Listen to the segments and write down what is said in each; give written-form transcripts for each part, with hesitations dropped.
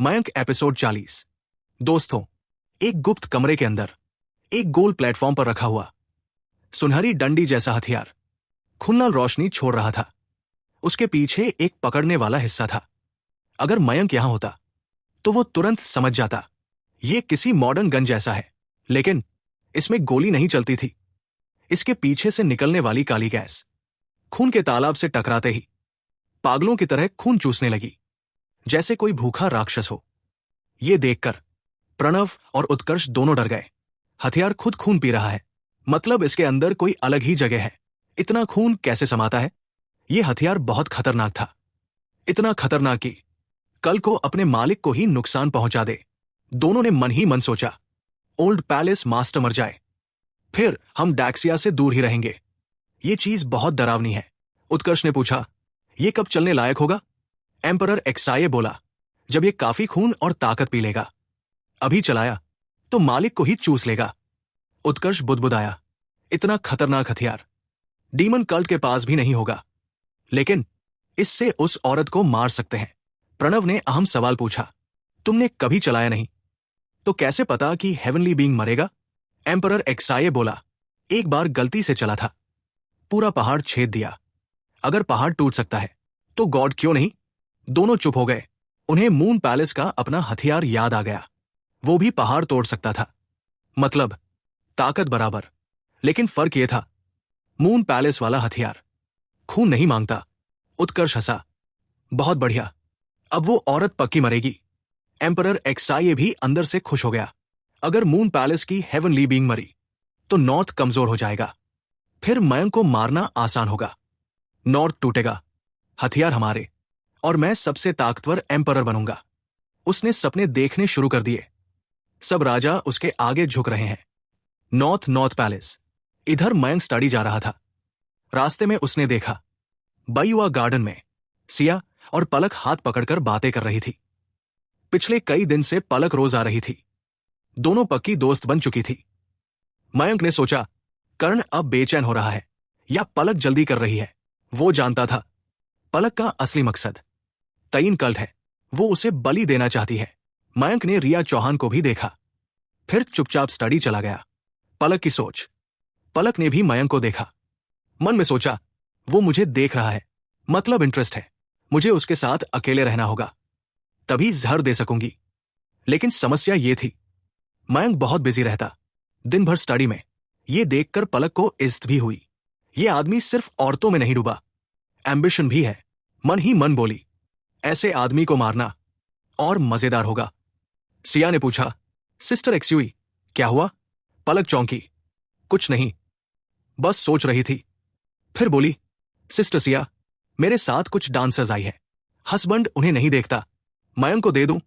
Mayank episode 40। दोस्तों, एक गुप्त कमरे के अंदर एक गोल प्लेटफॉर्म पर रखा हुआ सुनहरी डंडी जैसा हथियार खुन्नल रोशनी छोड़ रहा था। उसके पीछे एक पकड़ने वाला हिस्सा था। अगर मयंक यहां होता तो वो तुरंत समझ जाता ये किसी मॉडर्न गन जैसा है, लेकिन इसमें गोली नहीं चलती थी। इसके पीछे से निकलने वाली काली गैस खून के तालाब से टकराते ही पागलों की तरह खून चूसने लगी, जैसे कोई भूखा राक्षस हो। ये देखकर प्रणव और उत्कर्ष दोनों डर गए। हथियार खुद खून पी रहा है, मतलब इसके अंदर कोई अलग ही जगह है। इतना खून कैसे समाता है? ये हथियार बहुत खतरनाक था, इतना खतरनाक कि कल को अपने मालिक को ही नुकसान पहुंचा दे। दोनों ने मन ही मन सोचा, ओल्ड पैलेस मास्टर मर जाए, फिर हम डैक्सिया से दूर ही रहेंगे। ये चीज बहुत डरावनी है। उत्कर्ष ने पूछा, ये कब चलने लायक होगा? एम्परर एक्साये बोला, जब ये काफी खून और ताकत पी लेगा। अभी चलाया तो मालिक को ही चूस लेगा। उत्कर्ष बुदबुदाया, इतना खतरनाक हथियार डीमन कल्ट के पास भी नहीं होगा, लेकिन इससे उस औरत को मार सकते हैं। प्रणव ने अहम सवाल पूछा, तुमने कभी चलाया नहीं तो कैसे पता कि हेवनली बीइंग मरेगा? एम्परर एक्साये बोला, एक बार गलती से चला था, पूरा पहाड़ छेद दिया। अगर पहाड़ टूट सकता है तो गॉड क्यों नहीं? दोनों चुप हो गए। उन्हें मून पैलेस का अपना हथियार याद आ गया। वो भी पहाड़ तोड़ सकता था, मतलब ताकत बराबर, लेकिन फर्क ये था, मून पैलेस वाला हथियार खून नहीं मांगता। उत्कर्ष हंसा, बहुत बढ़िया, अब वो औरत पक्की मरेगी। एम्परर एक्साये भी अंदर से खुश हो गया। अगर मून पैलेस की हेवनली बीइंग मरी तो नॉर्थ कमजोर हो जाएगा, फिर मयंक को मारना आसान होगा। नॉर्थ टूटेगा, हथियार हमारे, और मैं सबसे ताकतवर एम्परर बनूंगा। उसने सपने देखने शुरू कर दिए। सब राजा उसके आगे झुक रहे हैं। North palace. इधर मयंक स्टडी जा रहा था। रास्ते में उसने देखा, बाईवा गार्डन में सिया और पलक हाथ पकड़कर बातें कर रही थी। पिछले कई दिन से पलक रोज आ रही थी। दोनों पक्की दोस्त बन चुकी थी। मयंक ने सोचा, कर्ण अब बेचैन हो रहा है या पलक जल्दी कर रही है। वो जानता था पलक का असली मकसद तईन कल्ट है। वो उसे बलि देना चाहती है। मयंक ने रिया चौहान को भी देखा, फिर चुपचाप स्टडी चला गया। पलक की सोच। पलक ने भी मयंक को देखा। मन में सोचा, वो मुझे देख रहा है, मतलब इंटरेस्ट है। मुझे उसके साथ अकेले रहना होगा, तभी जहर दे सकूंगी। लेकिन समस्या ये थी, मयंक बहुत बिजी रहता, दिन भर स्टडी में। ये देखकर पलक को इज्जत भी हुई। ये आदमी सिर्फ औरतों में नहीं डूबा, एम्बिशन भी है। मन ही मन बोली, ऐसे आदमी को मारना और मजेदार होगा। सिया ने पूछा, सिस्टर एक्सुई, क्या हुआ? पलक चौंकी, कुछ नहीं, बस सोच रही थी। फिर बोली, सिस्टर सिया, मेरे साथ कुछ डांसर्स आई है, हस्बैंड उन्हें नहीं देखता, मयंक को दे दूं?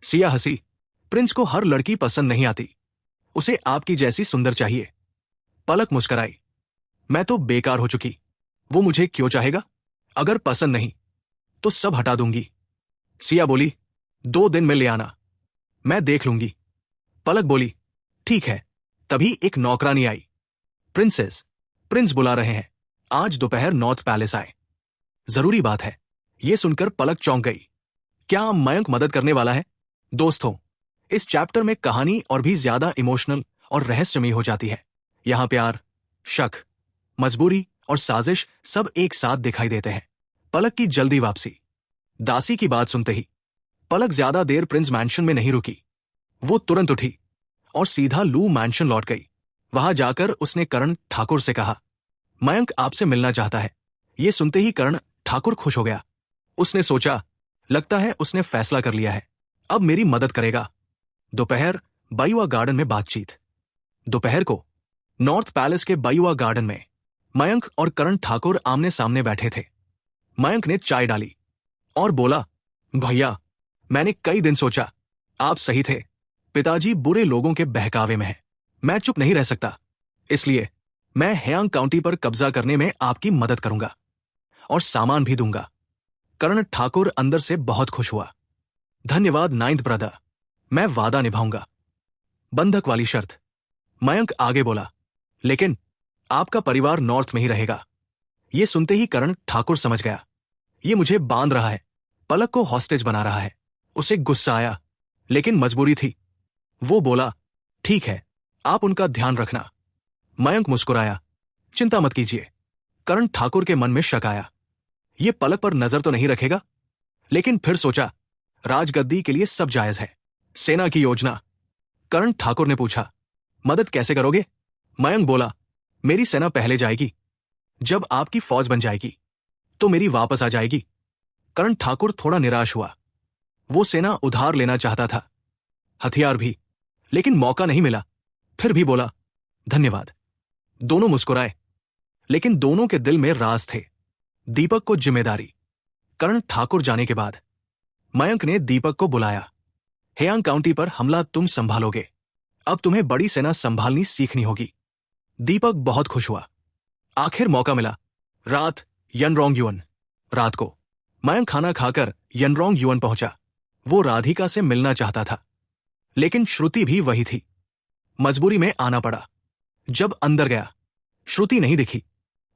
सिया हंसी, प्रिंस को हर लड़की पसंद नहीं आती, उसे आपकी जैसी सुंदर चाहिए। पलक मुस्कराई, मैं तो बेकार हो चुकी, वो मुझे क्यों चाहेगा? अगर पसंद नहीं तो सब हटा दूंगी। सिया बोली, 2 दिन में ले आना, मैं देख लूंगी। पलक बोली, ठीक है। तभी एक नौकरानी आई, प्रिंसेस, प्रिंस बुला रहे हैं, आज दोपहर नॉर्थ पैलेस आए। जरूरी बात है। यह सुनकर पलक चौंक गई। क्या मयंक मदद करने वाला है? दोस्तों, इस चैप्टर में कहानी और भी ज्यादा इमोशनल और रहस्यमयी हो जाती है। यहां प्यार, शक, मजबूरी और साजिश सब एक साथ दिखाई देते हैं। पलक की जल्दी वापसी। दासी की बात सुनते ही पलक ज्यादा देर प्रिंस मैंशन में नहीं रुकी। वो तुरंत उठी और सीधा लू मैंशन लौट गई। वहां जाकर उसने कर्ण ठाकुर से कहा, मयंक आपसे मिलना चाहता है। ये सुनते ही कर्ण ठाकुर खुश हो गया। उसने सोचा, लगता है उसने फैसला कर लिया है, अब मेरी मदद करेगा। दोपहर बाईवा गार्डन में बातचीत। दोपहर को नॉर्थ पैलेस के बाईवा गार्डन में मयंक और कर्ण ठाकुर आमने सामने बैठे थे। मयंक ने चाय डाली और बोला, भैया, मैंने कई दिन सोचा, आप सही थे। पिताजी बुरे लोगों के बहकावे में हैं। मैं चुप नहीं रह सकता, इसलिए मैं हेयांग काउंटी पर कब्जा करने में आपकी मदद करूंगा और सामान भी दूंगा। कर्ण ठाकुर अंदर से बहुत खुश हुआ। धन्यवाद नाइन्थ ब्रदर, मैं वादा निभाऊंगा, बंधक वाली शर्त। मयंक आगे बोला, लेकिन आपका परिवार नॉर्थ में ही रहेगा। यह सुनते ही कर्ण ठाकुर समझ गया, ये मुझे बांध रहा है, पलक को हॉस्टेज बना रहा है। उसे गुस्सा आया, लेकिन मजबूरी थी। वो बोला, ठीक है, आप उनका ध्यान रखना। मयंक मुस्कुराया, चिंता मत कीजिए। करण ठाकुर के मन में शक आया, ये पलक पर नजर तो नहीं रखेगा? लेकिन फिर सोचा, राजगद्दी के लिए सब जायज है। सेना की योजना। करण ठाकुर ने पूछा, मदद कैसे करोगे? मयंक बोला, मेरी सेना पहले जाएगी। जब आपकी फौज बन जाएगी तो मेरी वापस आ जाएगी। करण ठाकुर थोड़ा निराश हुआ। वो सेना उधार लेना चाहता था, हथियार भी, लेकिन मौका नहीं मिला। फिर भी बोला, धन्यवाद। दोनों मुस्कुराए, लेकिन दोनों के दिल में राज थे। दीपक को जिम्मेदारी। करण ठाकुर जाने के बाद मयंक ने दीपक को बुलाया। हेयांग काउंटी पर हमला तुम संभालोगे, अब तुम्हें बड़ी सेना संभालनी सीखनी होगी। दीपक बहुत खुश हुआ, आखिर मौका मिला। रात यनरोंग युअन। रात को मयंक खाना खाकर यनरोंग युअन पहुंचा। वो राधिका से मिलना चाहता था, लेकिन श्रुति भी वही थी। मजबूरी में आना पड़ा। जब अंदर गया, श्रुति नहीं दिखी।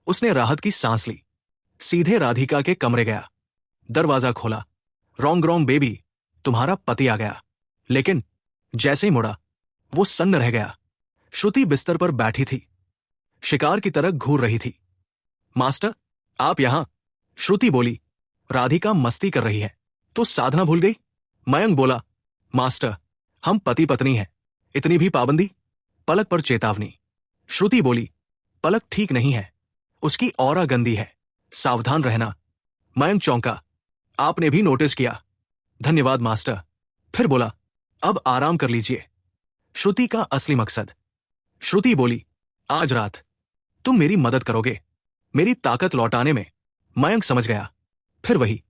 उसने राहत की सांस ली। सीधे राधिका के कमरे गया, दरवाजा खोला। रोंग रोंग बेबी, तुम्हारा पति आ गया। लेकिन जैसे ही मुड़ा, वो सन्न रह गया। श्रुति बिस्तर पर बैठी थी, शिकार की तरह घूर रही थी। मास्टर, आप यहां? श्रुति बोली, राधिका मस्ती कर रही है, तो साधना भूल गई? मयंक बोला, मास्टर, हम पति पत्नी हैं, इतनी भी पाबंदी? पलक पर चेतावनी। श्रुति बोली, पलक ठीक नहीं है, उसकी ऑरा गंदी है, सावधान रहना। मयंक चौंका, आपने भी नोटिस किया? धन्यवाद मास्टर। फिर बोला, अब आराम कर लीजिए। श्रुति का असली मकसद। श्रुति बोली, आज रात तुम मेरी मदद करोगे, मेरी ताकत लौटाने में। मयंक समझ गया। फिर वही,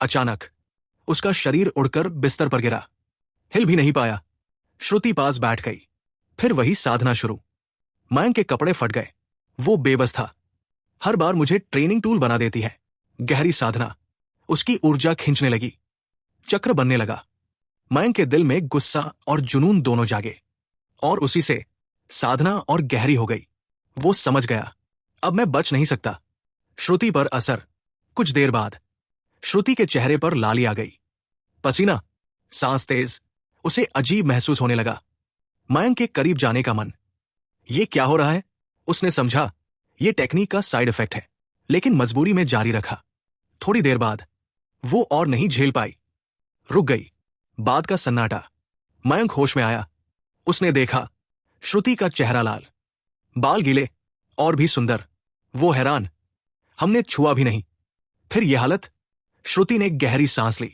अचानक उसका शरीर उड़कर बिस्तर पर गिरा, हिल भी नहीं पाया। श्रुति पास बैठ गई। फिर वही साधना शुरू। मयंक के कपड़े फट गए। वो बेबस था। हर बार मुझे ट्रेनिंग टूल बना देती है। गहरी साधना। उसकी ऊर्जा खींचने लगी, चक्र बनने लगा। मयंक के दिल में गुस्सा और जुनून दोनों जागे, और उसी से साधना और गहरी हो गई। वो समझ गया, अब मैं बच नहीं सकता। श्रुति पर असर। कुछ देर बाद श्रुति के चेहरे पर लाली आ गई, पसीना, सांस तेज। उसे अजीब महसूस होने लगा। मयंक के करीब जाने का मन। ये क्या हो रहा है? उसने समझा, ये टेक्निक का साइड इफेक्ट है, लेकिन मजबूरी में जारी रखा। थोड़ी देर बाद वो और नहीं झेल पाई, रुक गई। बाद का सन्नाटा। मयंक होश में आया। उसने देखा, श्रुति का चेहरा लाल, बाल गीले और भी सुंदर। वो हैरान, हमने छुआ भी नहीं, फिर यह हालत। श्रुति ने गहरी सांस ली,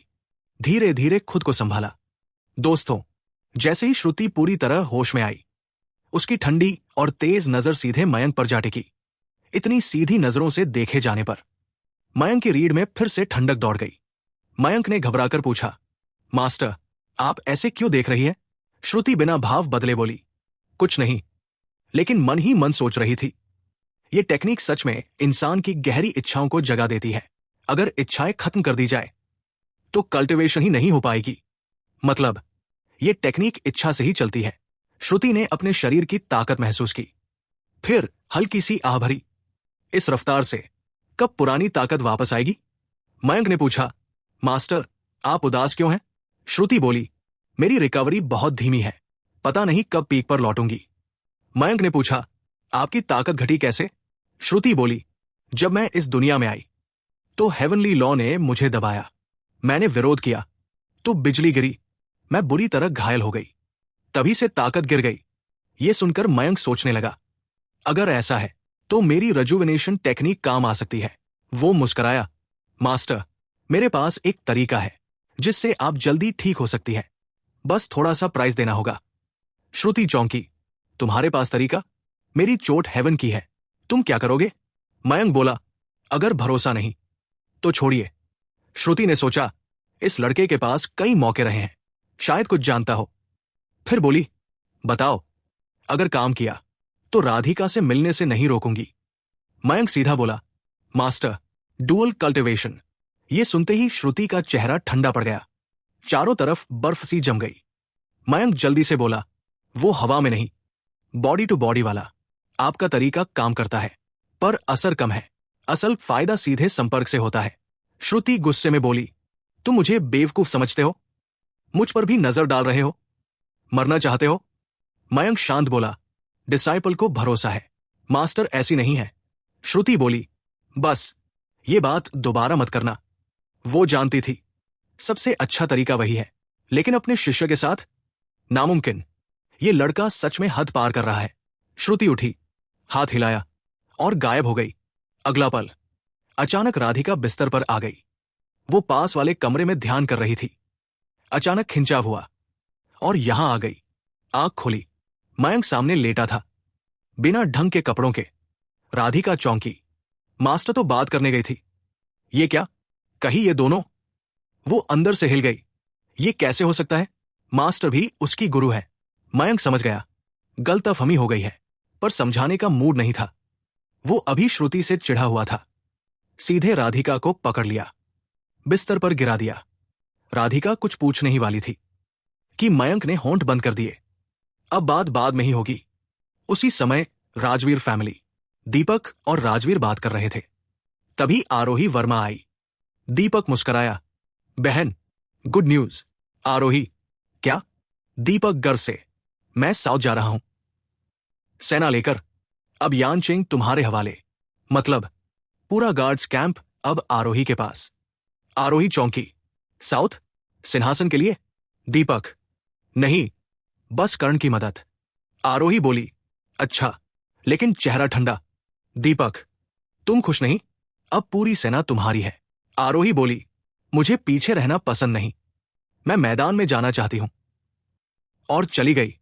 धीरे धीरे खुद को संभाला। दोस्तों, जैसे ही श्रुति पूरी तरह होश में आई, उसकी ठंडी और तेज नजर सीधे मयंक पर जा टिकी। इतनी सीधी नजरों से देखे जाने पर मयंक की रीढ़ में फिर से ठंडक दौड़ गई। मयंक ने घबराकर पूछा, मास्टर, आप ऐसे क्यों देख रही है? श्रुति बिना भाव बदले बोली, कुछ नहीं, लेकिन मन ही मन सोच रही थी। ये टेक्निक सच में इंसान की गहरी इच्छाओं को जगा देती है। अगर इच्छाएं खत्म कर दी जाए तो कल्टीवेशन ही नहीं हो पाएगी। मतलब, ये टेक्निक इच्छा से ही चलती है। श्रुति ने अपने शरीर की ताकत महसूस की, फिर हल्की सी आह भरी। इस रफ्तार से कब पुरानी ताकत वापस आएगी? मयंक ने पूछा, मास्टर, आप उदास क्यों हैं? श्रुति बोली, मेरी रिकवरी बहुत धीमी है, पता नहीं कब पीक पर लौटूंगी। मयंक ने पूछा, आपकी ताकत घटी कैसे? श्रुति बोली, जब मैं इस दुनिया में आई तो हेवनली लॉ ने मुझे दबाया। मैंने विरोध किया तो बिजली गिरी, मैं बुरी तरह घायल हो गई, तभी से ताकत गिर गई। यह सुनकर मयंक सोचने लगा, अगर ऐसा है तो मेरी रजुविनेशन टेक्निक काम आ सकती है। वो मुस्कुराया, मास्टर, मेरे पास एक तरीका है जिससे आप जल्दी ठीक हो सकती है, बस थोड़ा सा प्राइस देना होगा। श्रुति चौंकी, तुम्हारे पास तरीका? मेरी चोट हेवन की है, तुम क्या करोगे? मयंक बोला, अगर भरोसा नहीं तो छोड़िए। श्रुति ने सोचा, इस लड़के के पास कई मौके रहे हैं, शायद कुछ जानता हो। फिर बोली, बताओ, अगर काम किया तो राधिका से मिलने से नहीं रोकूंगी। मयंक सीधा बोला, मास्टर, डुअल कल्टिवेशन। ये सुनते ही श्रुति का चेहरा ठंडा पड़ गया, चारों तरफ बर्फ सी जम गई। मयंक जल्दी से बोला, वो हवा में नहीं, बॉडी टू बॉडी वाला। आपका तरीका काम करता है, पर असर कम है। असल फायदा सीधे संपर्क से होता है। श्रुति गुस्से में बोली, तुम मुझे बेवकूफ समझते हो? मुझ पर भी नजर डाल रहे हो? मरना चाहते हो? मयंक शांत बोला, डिसाइपल को भरोसा है, मास्टर ऐसी नहीं है। श्रुति बोली, बस ये बात दोबारा मत करना। वो जानती थी सबसे अच्छा तरीका वही है, लेकिन अपने शिष्य के साथ नामुमकिन। ये लड़का सच में हद पार कर रहा है। श्रुति उठी, हाथ हिलाया और गायब हो गई। अगला पल अचानक राधिका बिस्तर पर आ गई। वो पास वाले कमरे में ध्यान कर रही थी। अचानक खिंचाव हुआ और यहां आ गई। आंख खोली, मयंक सामने लेटा था, बिना ढंग के कपड़ों के। राधिका चौंकी। मास्टर तो बात करने गई थी, ये क्या? कहीं ये दोनों? वो अंदर से हिल गई। ये कैसे हो सकता है? मास्टर भी उसकी गुरु है। मयंक समझ गया गलतफहमी हो गई है, पर समझाने का मूड नहीं था। वो अभी श्रुति से चिढ़ा हुआ था। सीधे राधिका को पकड़ लिया, बिस्तर पर गिरा दिया। राधिका कुछ पूछने ही वाली थी कि मयंक ने होंठ बंद कर दिए। अब बात बाद में ही होगी। उसी समय राजवीर फैमिली, दीपक और राजवीर बात कर रहे थे। तभी आरोही वर्मा आई। दीपक मुस्कराया, बहन, गुड न्यूज। आरोही, क्या? दीपक गर्व से, मैं साउथ जा रहा हूं, सेना लेकर। अब यानचिंग तुम्हारे हवाले। मतलब पूरा गार्ड्स कैंप अब आरोही के पास। आरोही चौंकी, साउथ? सिंहासन के लिए? दीपक, नहीं, बस कर्ण की मदद। आरोही बोली, अच्छा, लेकिन चेहरा ठंडा। दीपक, तुम खुश नहीं? अब पूरी सेना तुम्हारी है। आरोही बोली, मुझे पीछे रहना पसंद नहीं, मैं मैदान में जाना चाहती हूं। और चली गई।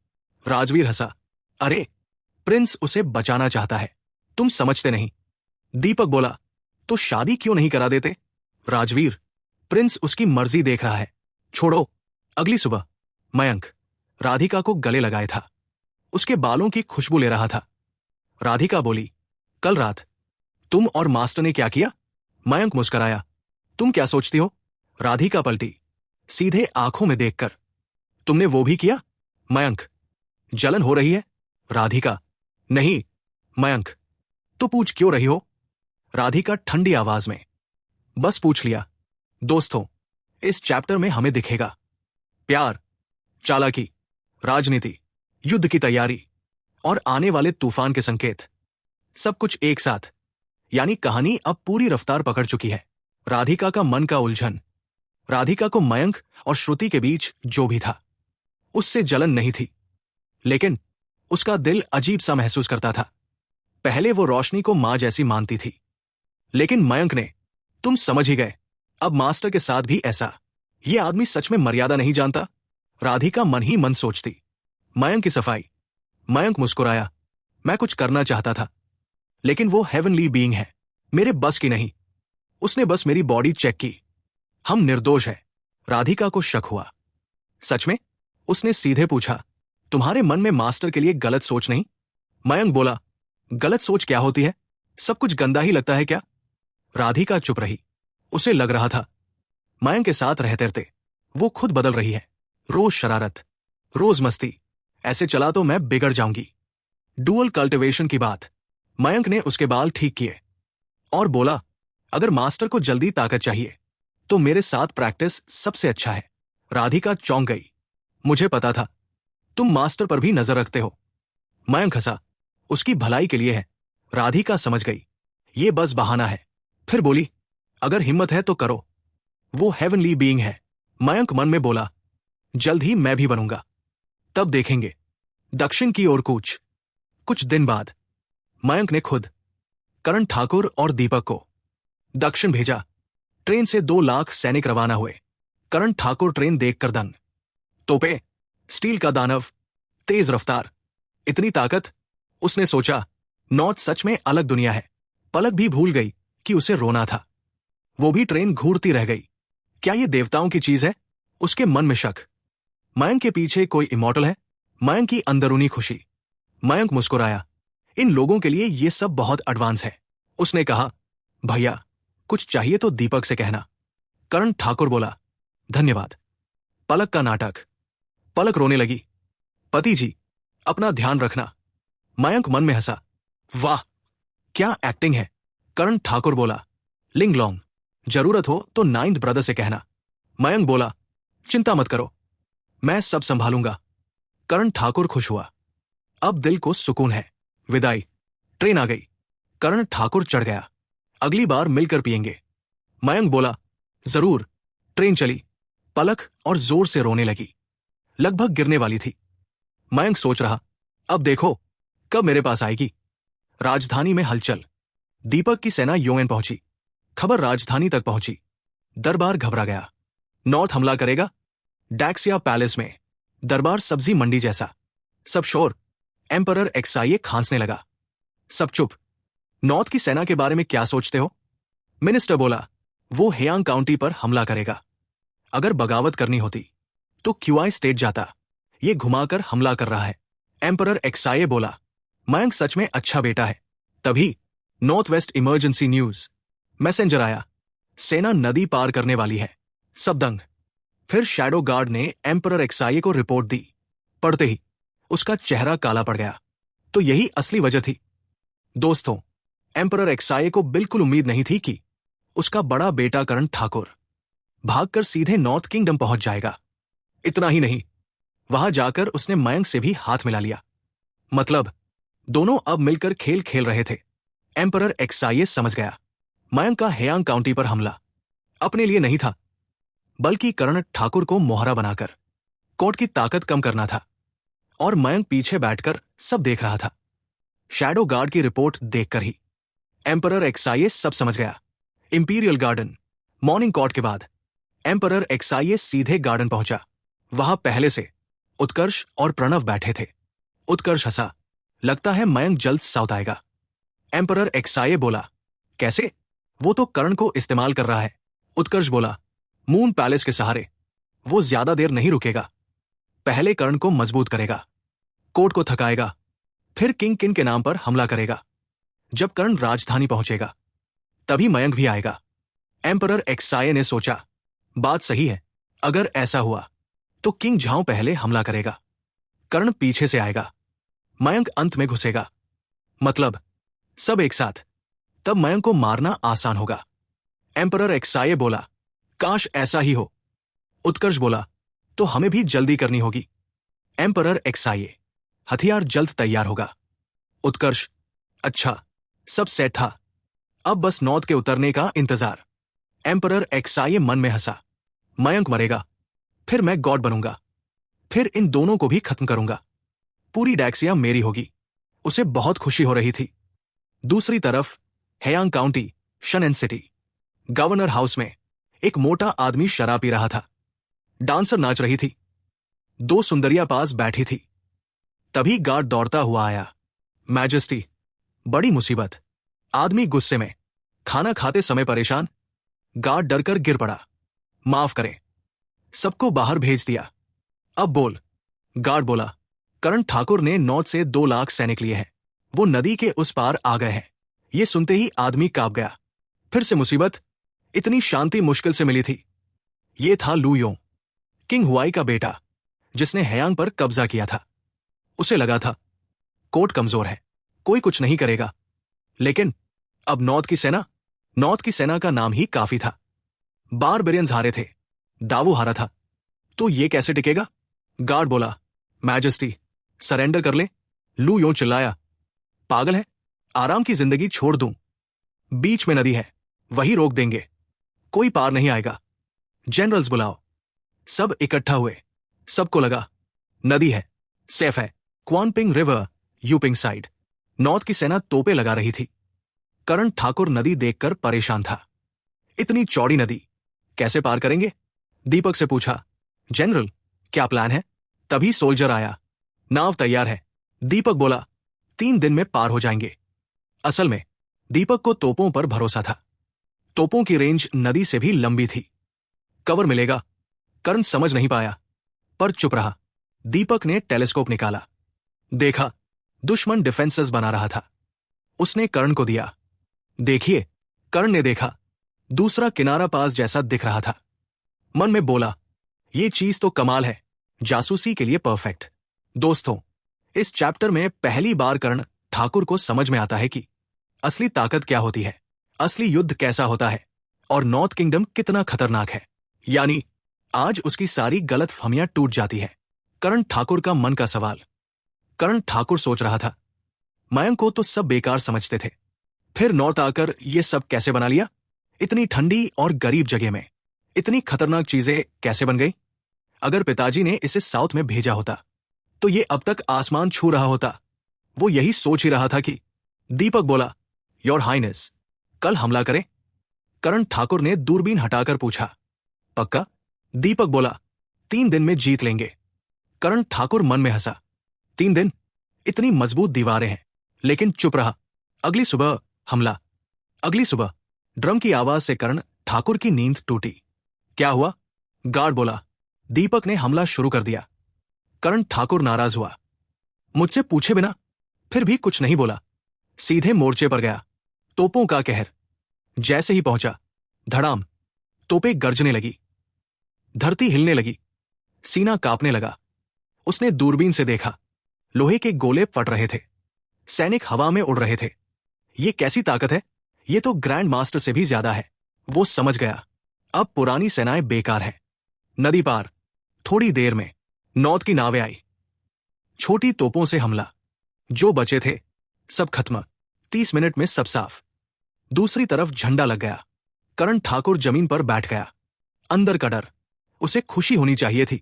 राजवीर हंसा, अरे, प्रिंस उसे बचाना चाहता है, तुम समझते नहीं। दीपक बोला, तो शादी क्यों नहीं करा देते? राजवीर, प्रिंस उसकी मर्जी देख रहा है, छोड़ो। अगली सुबह मयंक राधिका को गले लगाए था, उसके बालों की खुशबू ले रहा था। राधिका बोली, कल रात तुम और मास्टर ने क्या किया? मयंक मुस्कराया, तुम क्या सोचती हो? राधिका पलटी, सीधे आंखों में देखकर, तुमने वो भी किया? मयंक, जलन हो रही है? राधिका, नहीं। मयंक, तो पूछ क्यों रही हो? राधिका ठंडी आवाज में, बस पूछ लिया। दोस्तों, इस चैप्टर में हमें दिखेगा प्यार, चालाकी, राजनीति, युद्ध की तैयारी और आने वाले तूफान के संकेत, सब कुछ एक साथ। यानी कहानी अब पूरी रफ्तार पकड़ चुकी है। राधिका का मन का उलझन, राधिका को मयंक और श्रुति के बीच जो भी था, उससे जलन नहीं थी, लेकिन उसका दिल अजीब सा महसूस करता था। पहले वो रोशनी को मां जैसी मानती थी, लेकिन मयंक ने, तुम समझ ही गए, अब मास्टर के साथ भी ऐसा। ये आदमी सच में मर्यादा नहीं जानता। राधिका मन ही मन सोचती। मयंक की सफाई। मयंक मुस्कुराया, मैं कुछ करना चाहता था, लेकिन वो हेवनली बीइंग है, मेरे बस की नहीं। उसने बस मेरी बॉडी चेक की, हम निर्दोष है। राधिका को शक हुआ। सच में? उसने सीधे पूछा, तुम्हारे मन में मास्टर के लिए गलत सोच नहीं? मयंक बोला, गलत सोच क्या होती है? सब कुछ गंदा ही लगता है क्या? राधिका चुप रही। उसे लग रहा था मयंक के साथ रहते रहते वो खुद बदल रही है। रोज शरारत, रोज मस्ती, ऐसे चला तो मैं बिगड़ जाऊंगी। डुअल कल्टिवेशन की बात। मयंक ने उसके बाल ठीक किए और बोला, अगर मास्टर को जल्दी ताकत चाहिए तो मेरे साथ प्रैक्टिस सबसे अच्छा है। राधिका चौंक गई, मुझे पता था, तुम मास्टर पर भी नजर रखते हो। मयंक हंसा, उसकी भलाई के लिए है। राधिका समझ गई, ये बस बहाना है। फिर बोली, अगर हिम्मत है तो करो, वो हेवनली बीइंग है। मयंक मन में बोला, जल्द ही मैं भी बनूंगा, तब देखेंगे। दक्षिण की ओर कूच। कुछ दिन बाद मयंक ने खुद करण ठाकुर और दीपक को दक्षिण भेजा। ट्रेन से 2 लाख सैनिक रवाना हुए। करण ठाकुर ट्रेन देखकर दंग। तोपे, स्टील का दानव, तेज रफ्तार, इतनी ताकत। उसने सोचा, नॉर्थ सच में अलग दुनिया है। पलक भी भूल गई कि उसे रोना था। वो भी ट्रेन घूरती रह गई। क्या ये देवताओं की चीज है? उसके मन में शक। मयंक के पीछे कोई इमॉर्टल है? मयंक की अंदरूनी खुशी। मयंक मुस्कुराया, इन लोगों के लिए ये सब बहुत एडवांस है। उसने कहा, भैया, कुछ चाहिए तो दीपक से कहना। करण ठाकुर बोला, धन्यवाद। पलक का नाटक। पलक रोने लगी, पति जी, अपना ध्यान रखना। मयंक मन में हंसा, वाह, क्या एक्टिंग है। करण ठाकुर बोला, लिंग लॉन्ग, जरूरत हो तो 9th ब्रदर से कहना। मयंक बोला, चिंता मत करो, मैं सब संभालूंगा। करण ठाकुर खुश हुआ। अब दिल को सुकून है। विदाई। ट्रेन आ गई। करण ठाकुर चढ़ गया। अगली बार मिलकर पिएंगे। मयंक बोला, जरूर। ट्रेन चली। पलक और जोर से रोने लगी, लगभग गिरने वाली थी। मयंक सोच रहा, अब देखो कब मेरे पास आएगी। राजधानी में हलचल। दीपक की सेना यूएन पहुंची। खबर राजधानी तक पहुंची। दरबार घबरा गया। नॉर्थ हमला करेगा। डैक्सिया पैलेस में दरबार सब्जी मंडी जैसा। सब शोर। एम्परर एक्साइए खांसने लगा। सब चुप। नॉर्थ की सेना के बारे में क्या सोचते हो? मिनिस्टर बोला, वो हेयांग काउंटी पर हमला करेगा। अगर बगावत करनी होती तो क्यूआई स्टेट जाता। ये घुमाकर हमला कर रहा है। एम्परर एक्साइए बोला, मयंक सच में अच्छा बेटा है। तभी north west emergency news. Messenger आया, सेना नदी पार करने वाली है। सब दंग। फिर शैडो गार्ड ने एम्परर एक्साइए को रिपोर्ट दी। पढ़ते ही उसका चेहरा काला पड़ गया। तो यही असली वजह थी। दोस्तों, एम्परर एक्साइए को बिल्कुल उम्मीद नहीं थी कि उसका बड़ा बेटा करण ठाकुर भागकर सीधे नॉर्थ किंगडम पहुंच जाएगा। इतना ही नहीं, वहां जाकर उसने मयंक से भी हाथ मिला लिया। मतलब दोनों अब मिलकर खेल खेल रहे थे। एम्परर एक्साइए समझ गया, मयंक का हेयांग काउंटी पर हमला अपने लिए नहीं था, बल्कि करण ठाकुर को मोहरा बनाकर कोर्ट की ताकत कम करना था। और मयंक पीछे बैठकर सब देख रहा था। शैडो गार्ड की रिपोर्ट देखकर ही एम्परर एक्साइए सब समझ गया। Imperial garden. मॉर्निंग कॉर्ट के बाद एम्परर एक्साइए सीधे गार्डन पहुंचा। वहां पहले से उत्कर्ष और प्रणव बैठे थे। उत्कर्ष हंसा, लगता है मयंक जल्द साउथ आएगा। एम्परर एक्साइए बोला, कैसे? वो तो करण को इस्तेमाल कर रहा है। उत्कर्ष बोला, मून पैलेस के सहारे। वो ज्यादा देर नहीं रुकेगा। पहले करण को मजबूत करेगा, कोर्ट को थकाएगा, फिर किंग किन के नाम पर हमला करेगा। जब करण राजधानी पहुंचेगा तभी मयंक भी आएगा। एम्परर एक्साइए ने सोचा, बात सही है। अगर ऐसा हुआ तो किंग झाओ पहले हमला करेगा, कर्ण पीछे से आएगा, मयंक अंत में घुसेगा। मतलब सब एक साथ। तब मयंक को मारना आसान होगा। एम्परर एक्साइए बोला, काश ऐसा ही हो। उत्कर्ष बोला, तो हमें भी जल्दी करनी होगी। एम्परर एक्साइए, हथियार जल्द तैयार होगा। उत्कर्ष, अच्छा। सब सेट था, अब बस नॉर्थ के उतरने का इंतजार। एम्परर एक्साइए मन में हंसा, मयंक मरेगा, फिर मैं गॉड बनूंगा, फिर इन दोनों को भी खत्म करूंगा। पूरी डैक्सिया मेरी होगी। उसे बहुत खुशी हो रही थी। दूसरी तरफ Heyang county, Shannan city. Governor house में एक मोटा आदमी शराब पी रहा था। डांसर नाच रही थी। दो सुंदरियां पास बैठी थी। तभी गार्ड दौड़ता हुआ आया। मैजेस्टी, बड़ी मुसीबत। आदमी गुस्से में, खाना खाते समय परेशान। गार्ड डरकर गिर पड़ा। माफ करें। सबको बाहर भेज दिया। अब बोल। गार्ड बोला, करण ठाकुर ने नॉर्थ से 2 लाख सैनिक लिए हैं। वो नदी के उस पार आ गए हैं। ये सुनते ही आदमी कांप गया। फिर से मुसीबत। इतनी शांति मुश्किल से मिली थी। ये था लू योंग, किंग हुआई का बेटा, जिसने हेयांग पर कब्जा किया था। उसे लगा था कोर्ट कमजोर है, कोई कुछ नहीं करेगा। लेकिन अब नॉर्थ की सेना का नाम ही काफी था। बारबेरियंस हारे थे, दावो हारा था, तो ये कैसे टिकेगा? गार्ड बोला, मैजेस्टी सरेंडर कर ले। लू योंग चिल्लाया, पागल है? आराम की जिंदगी छोड़ दूं? बीच में नदी है, वही रोक देंगे, कोई पार नहीं आएगा। जनरल्स बुलाओ। सब इकट्ठा हुए। सबको लगा नदी है, सेफ है। क्वानपिंग रिवर, यूपिंग साइड। नॉर्थ की सेना तोपे लगा रही थी। करण ठाकुर नदी देखकर परेशान था। इतनी चौड़ी नदी कैसे पार करेंगे? दीपक से पूछा, जनरल क्या प्लान है? तभी सोल्जर आया, नाव तैयार है। दीपक बोला, 3 दिन में पार हो जाएंगे। असल में दीपक को तोपों पर भरोसा था। तोपों की रेंज नदी से भी लंबी थी। कवर मिलेगा। कर्ण समझ नहीं पाया, पर चुप रहा। दीपक ने टेलीस्कोप निकाला। देखा, दुश्मन डिफेंसेस बना रहा था। उसने कर्ण को दिया। देखिए। कर्ण ने देखा, दूसरा किनारा पास जैसा दिख रहा था। मन में बोला, ये चीज तो कमाल है, जासूसी के लिए परफेक्ट। दोस्तों, इस चैप्टर में पहली बार कर्ण ठाकुर को समझ में आता है कि असली ताकत क्या होती है, असली युद्ध कैसा होता है और नॉर्थ किंगडम कितना खतरनाक है। यानी आज उसकी सारी गलतफहमियां टूट जाती हैं। करण ठाकुर का मन का सवाल। करण ठाकुर सोच रहा था, मयंक को तो सब बेकार समझते थे, फिर नॉर्थ आकर ये सब कैसे बना लिया? इतनी ठंडी और गरीब जगह में इतनी खतरनाक चीजें कैसे बन गई? अगर पिताजी ने इसे साउथ में भेजा होता तो ये अब तक आसमान छू रहा होता। वो यही सोच ही रहा था कि दीपक बोला, योर हाइनेस, कल हमला करें? करण ठाकुर ने दूरबीन हटाकर पूछा। पक्का? दीपक बोला, 3 दिन में जीत लेंगे। करण ठाकुर मन में हंसा। 3 दिन? इतनी मजबूत दीवारें हैं। लेकिन चुप रहा। अगली सुबह हमला। अगली सुबह ड्रम की आवाज से करण ठाकुर की नींद टूटी। क्या हुआ? गार्ड बोला। दीपक ने हमला शुरू कर दिया। करण ठाकुर नाराज हुआ। मुझसे पूछे बिना? फिर भी कुछ नहीं बोला। सीधे मोर्चे पर गया। तोपों का कहर। जैसे ही पहुंचा, धड़ाम, तोपें गरजने लगी। धरती हिलने लगी। सीना कांपने लगा। उसने दूरबीन से देखा। लोहे के गोले फट रहे थे। सैनिक हवा में उड़ रहे थे। ये कैसी ताकत है? ये तो ग्रैंड मास्टर से भी ज्यादा है। वो समझ गया, अब पुरानी सेनाएं बेकार हैं। नदी पार, थोड़ी देर में नॉर्थ की नावें आई। छोटी तोपों से हमला। जो बचे थे सब खत्म। 30 मिनट में सब साफ। दूसरी तरफ झंडा लग गया। करण ठाकुर जमीन पर बैठ गया। अंदर का डर। उसे खुशी होनी चाहिए थी,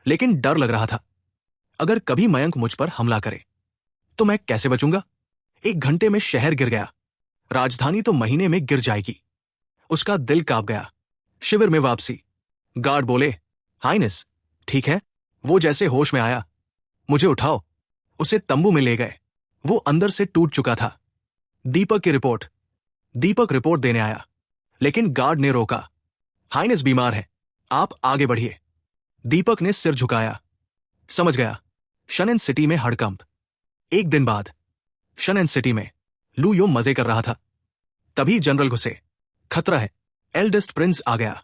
लेकिन डर लग रहा था। अगर कभी मयंक मुझ पर हमला करे तो मैं कैसे बचूंगा? 1 घंटे में शहर गिर गया। राजधानी तो महीने में गिर जाएगी। उसका दिल कांप गया। शिविर में वापसी। गार्ड बोले, हाइनेस, ठीक है? वो जैसे होश में आया, मुझे उठाओ। उसे तंबू में ले गए। वो अंदर से टूट चुका था। दीपक की रिपोर्ट। दीपक रिपोर्ट देने आया, लेकिन गार्ड ने रोका। हाइनेस बीमार है, आप आगे बढ़िए। दीपक ने सिर झुकाया। समझ गया। शनन सिटी में हड़कंप। 1 दिन बाद शनन सिटी में लू यो मजे कर रहा था। तभी जनरल घुसे। खतरा है। एल्डेस्ट प्रिंस आ गया।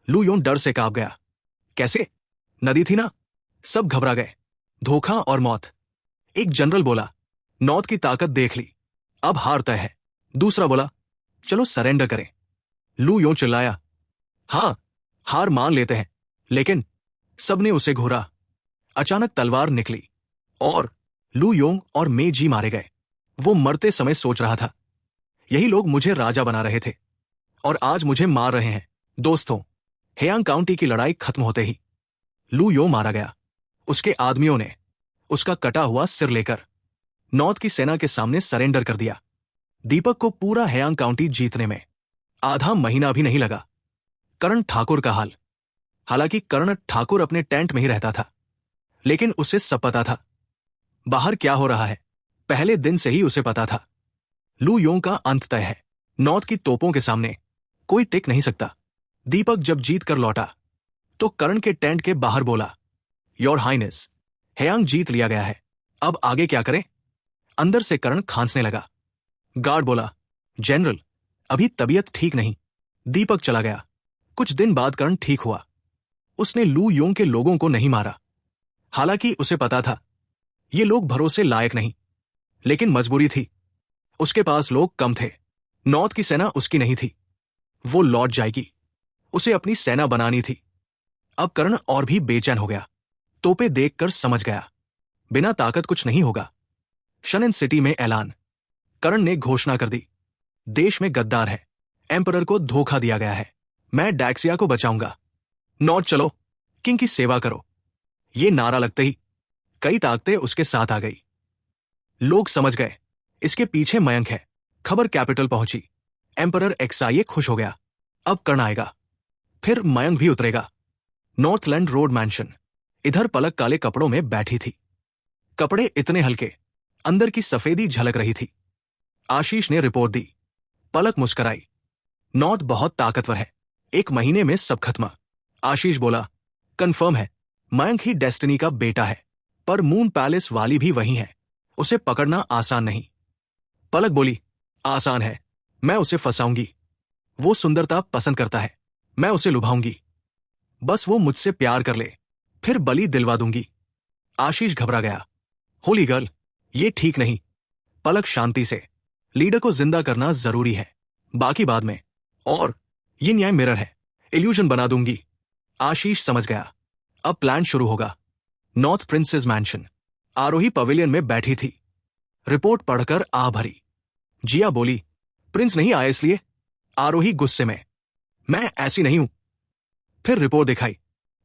लू यो डर से कांप गया। कैसे? नदी थी ना। सब घबरा गए। धोखा और मौत। एक जनरल बोला, नॉर्थ की ताकत देख ली, अब हार तय है। दूसरा बोला, चलो सरेंडर करें। लू यो चिल्लाया, हां, हार मान लेते हैं। लेकिन सबने उसे घूरा। अचानक तलवार निकली और लू योंग और मे जी मारे गए। वो मरते समय सोच रहा था, यही लोग मुझे राजा बना रहे थे और आज मुझे मार रहे हैं। दोस्तों, हेयांग काउंटी की लड़ाई खत्म होते ही लू यो मारा गया। उसके आदमियों ने उसका कटा हुआ सिर लेकर नॉर्थ की सेना के सामने सरेंडर कर दिया। दीपक को पूरा हेयांग काउंटी जीतने में आधा महीना भी नहीं लगा। करण ठाकुर का हाल। हालांकि करण ठाकुर अपने टेंट में ही रहता था, लेकिन उसे सब पता था बाहर क्या हो रहा है। पहले दिन से ही उसे पता था लू योंग का अंत तय है। नॉर्थ की तोपों के सामने कोई टिक नहीं सकता। दीपक जब जीत कर लौटा तो करण के टेंट के बाहर बोला, योर हाइनेस, हेयांग जीत लिया गया है, अब आगे क्या करें? अंदर से करण खांसने लगा। गार्ड बोला, जनरल, अभी तबीयत ठीक नहीं। दीपक चला गया। कुछ दिन बाद करण ठीक हुआ। उसने लू योंग के लोगों को नहीं मारा। हालांकि उसे पता था ये लोग भरोसे लायक नहीं, लेकिन मजबूरी थी। उसके पास लोग कम थे। नॉर्थ की सेना उसकी नहीं थी। वो लौट जाएगी। उसे अपनी सेना बनानी थी। अब करण और भी बेचैन हो गया। तोपे देखकर समझ गया, बिना ताकत कुछ नहीं होगा। शनन सिटी में ऐलान। करण ने घोषणा कर दी, देश में गद्दार है। एम्परर को धोखा दिया गया है। मैं डैक्सिया को बचाऊंगा। नॉर्थ चलो, किंग की सेवा करो। ये नारा लगते ही कई ताकतें उसके साथ आ गई। लोग समझ गए, इसके पीछे मयंक है। खबर कैपिटल पहुंची। एम्परर एक्साइए खुश हो गया। अब कर्ण आएगा, फिर मयंक भी उतरेगा। Northland road mention. इधर पलक काले कपड़ों में बैठी थी। कपड़े इतने हल्के, अंदर की सफेदी झलक रही थी। आशीष ने रिपोर्ट दी। पलक मुस्कराई। नॉर्थ बहुत ताकतवर है, 1 महीने में सब खत्म। आशीष बोला, कंफर्म है, मयंक ही डेस्टिनी का बेटा है, पर मून पैलेस वाली भी वही है। उसे पकड़ना आसान नहीं। पलक बोली, आसान है, मैं उसे फंसाऊंगी। वो सुंदरता पसंद करता है, मैं उसे लुभाऊंगी। बस वो मुझसे प्यार कर ले, फिर बलि दिलवा दूंगी। आशीष घबरा गया। होली गर्ल, ये ठीक नहीं। पलक शांति से, लीडर को जिंदा करना जरूरी है, बाकी बाद में। और ये न्याय मिरर है, इल्यूजन बना दूंगी। आशीष समझ गया, अब प्लान शुरू होगा। North princess mansion. Aarohi pavilion में बैठी थी। रिपोर्ट पढ़कर आह भरी। जिया बोली, प्रिंस नहीं आए इसलिए? आरोही गुस्से में, मैं ऐसी नहीं हूं। फिर रिपोर्ट दिखाई,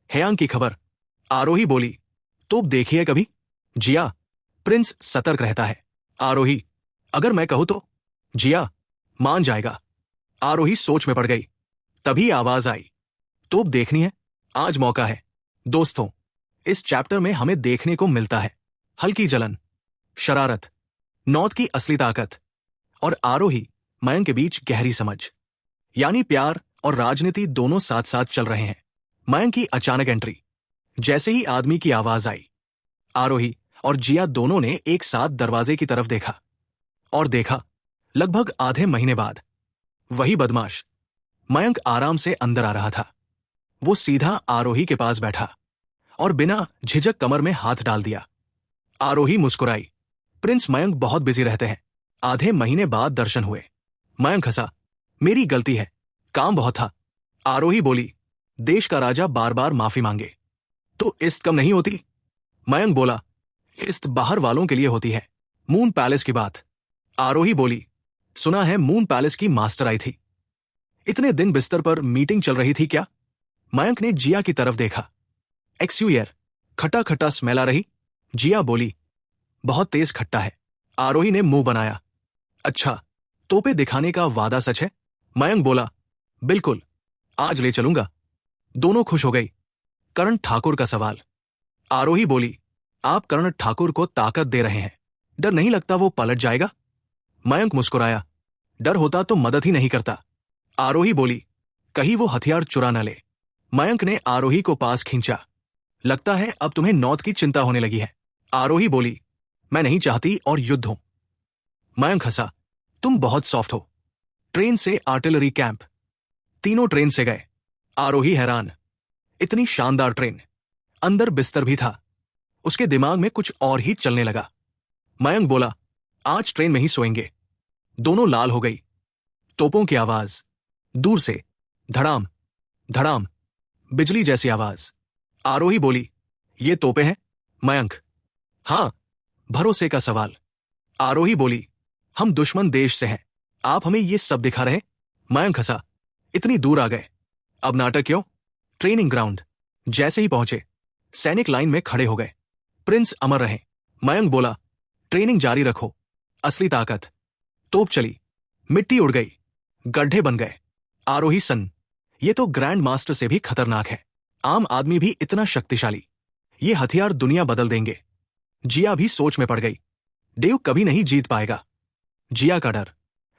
हेयांग की खबर। आरोही बोली, तो देखिए कभी। जिया, प्रिंस सतर्क रहता है। आरोही, अगर मैं कहूं तो? जिया, मान जाएगा। आरोही सोच में पड़ गई। तभी आवाज आई, तोप देखनी है? आज मौका है। दोस्तों, इस चैप्टर में हमें देखने को मिलता है हल्की जलन, शरारत, नॉर्थ की असली ताकत और आरोही मयंक के बीच गहरी समझ। यानी प्यार और राजनीति दोनों साथ साथ चल रहे हैं। मयंक की अचानक एंट्री। जैसे ही आदमी की आवाज आई, आरोही और जिया दोनों ने एक साथ दरवाजे की तरफ देखा। और देखा, लगभग आधे महीने बाद वही बदमाश मयंक आराम से अंदर आ रहा था। वो सीधा आरोही के पास बैठा और बिना झिझक कमर में हाथ डाल दिया। आरोही मुस्कुराई। प्रिंस मयंक बहुत बिजी रहते हैं। आधे महीने बाद दर्शन हुए। मयंक हंसा, मेरी गलती है, काम बहुत था। आरोही बोली, देश का राजा बार बार माफी मांगे तो इस्त कम नहीं होती? मयंक बोला, इस्त बाहर वालों के लिए होती है। मून पैलेस की बात। आरोही बोली, सुना है मून पैलेस की मास्टर आई थी। इतने दिन बिस्तर पर मीटिंग चल रही थी क्या? मयंक ने जिया की तरफ देखा। एक्सयूयर, खट्टा खट्टा स्मेल आ रही। जिया बोली, बहुत तेज खट्टा है। आरोही ने मुंह बनाया। अच्छा, तोपे दिखाने का वादा सच है? मयंक बोला, बिल्कुल, आज ले चलूंगा। दोनों खुश हो गई। कर्ण ठाकुर का सवाल। आरोही बोली, आप कर्ण ठाकुर को ताकत दे रहे हैं, डर नहीं लगता वो पलट जाएगा? मयंक मुस्कुराया, डर होता तो मदद ही नहीं करता। आरोही बोली, कहीं वो हथियार चुरा न ले। मयंक ने आरोही को पास खींचा। लगता है अब तुम्हें नॉर्थ की चिंता होने लगी है। आरोही बोली, मैं नहीं चाहती और युद्ध हो। मयंक हंसा, तुम बहुत सॉफ्ट हो। ट्रेन से आर्टिलरी कैंप। तीनों ट्रेन से गए। आरोही हैरान, इतनी शानदार ट्रेन, अंदर बिस्तर भी था। उसके दिमाग में कुछ और ही चलने लगा। मयंक बोला, आज ट्रेन में ही सोएंगे। दोनों लाल हो गई। तोपों की आवाज, दूर से धड़ाम धड़ाम, बिजली जैसी आवाज। आरोही बोली, ये तोपे हैं? मयंक, हां, भरोसे का सवाल। आरोही बोली, हम दुश्मन देश से हैं, आप हमें ये सब दिखा रहे? मयंक हंसा, इतनी दूर आ गए, अब नाटक क्यों? Training ground. जैसे ही पहुंचे, सैनिक लाइन में खड़े हो गए। प्रिंस अमर रहे। मयंक बोला, ट्रेनिंग जारी रखो, असली ताकत। तोप चली, मिट्टी उड़ गई, गड्ढे बन गए। आरोही सन, ये तो ग्रैंड मास्टर से भी खतरनाक है। आम आदमी भी इतना शक्तिशाली, ये हथियार दुनिया बदल देंगे। जिया भी सोच में पड़ गई। देव कभी नहीं जीत पाएगा। जिया का डर,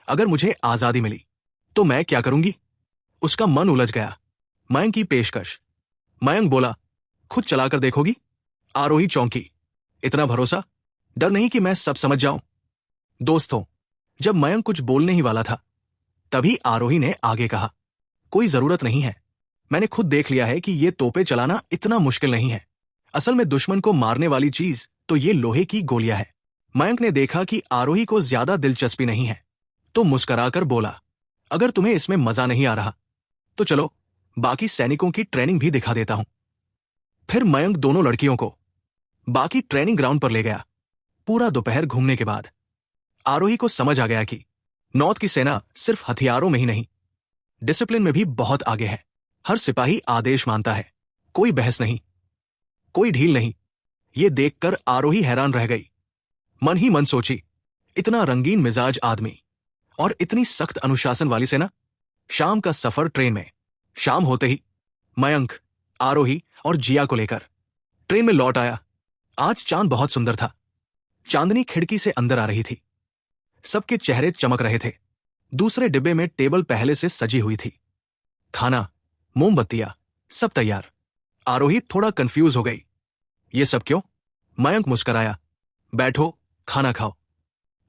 अगर मुझे आजादी मिली तो मैं क्या करूंगी? उसका मन उलझ गया। मयंक की पेशकश। मयंक बोला, खुद चलाकर देखोगी? आरोही चौंकी, इतना भरोसा? डर नहीं कि मैं सब समझ जाऊं? दोस्तों, जब मयंक कुछ बोलने ही वाला था, तभी आरोही ने आगे कहा, कोई जरूरत नहीं है, मैंने खुद देख लिया है कि ये तोपे चलाना इतना मुश्किल नहीं है। असल में दुश्मन को मारने वाली चीज तो ये लोहे की गोलियां है। मयंक ने देखा कि आरोही को ज्यादा दिलचस्पी नहीं है, तो मुस्कुराकर बोला, अगर तुम्हें इसमें मजा नहीं आ रहा तो चलो बाकी सैनिकों की ट्रेनिंग भी दिखा देता हूं। फिर मयंक दोनों लड़कियों को बाकी ट्रेनिंग ग्राउंड पर ले गया। पूरा दोपहर घूमने के बाद आरोही को समझ आ गया कि नॉर्थ की सेना सिर्फ हथियारों में ही नहीं, डिसिप्लिन में भी बहुत आगे है। हर सिपाही आदेश मानता है, कोई बहस नहीं, कोई ढील नहीं। ये देखकर आरोही हैरान रह गई। मन ही मन सोची, इतना रंगीन मिजाज आदमी और इतनी सख्त अनुशासन वाली सेना। शाम का सफर ट्रेन में। शाम होते ही मयंक, आरोही और जिया को लेकर ट्रेन में लौट आया। आज चांद बहुत सुंदर था। चांदनी खिड़की से अंदर आ रही थी। सबके चेहरे चमक रहे थे। दूसरे डिब्बे में टेबल पहले से सजी हुई थी। खाना, मोमबत्तियां, सब तैयार। आरोही थोड़ा कंफ्यूज हो गई। ये सब क्यों? मयंक मुस्कराया, बैठो, खाना खाओ।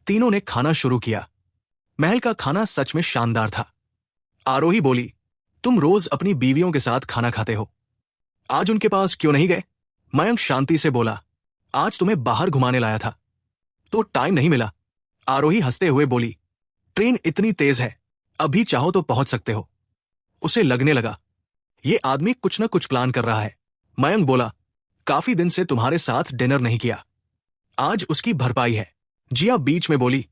तीनों ने खाना शुरू किया। महल का खाना सच में शानदार था। आरोही बोली, तुम रोज अपनी बीवियों के साथ खाना खाते हो, आज उनके पास क्यों नहीं गए? मयंक शांति से बोला, आज तुम्हें बाहर घुमाने लाया था तो टाइम नहीं मिला। आरोही हंसते हुए बोली, ट्रेन इतनी तेज है, अभी चाहो तो पहुंच सकते हो। उसे लगने लगा ये आदमी कुछ न कुछ प्लान कर रहा है। मयंक बोला, काफी दिन से तुम्हारे साथ डिनर नहीं किया, आज उसकी भरपाई है। जिया बीच में बोली,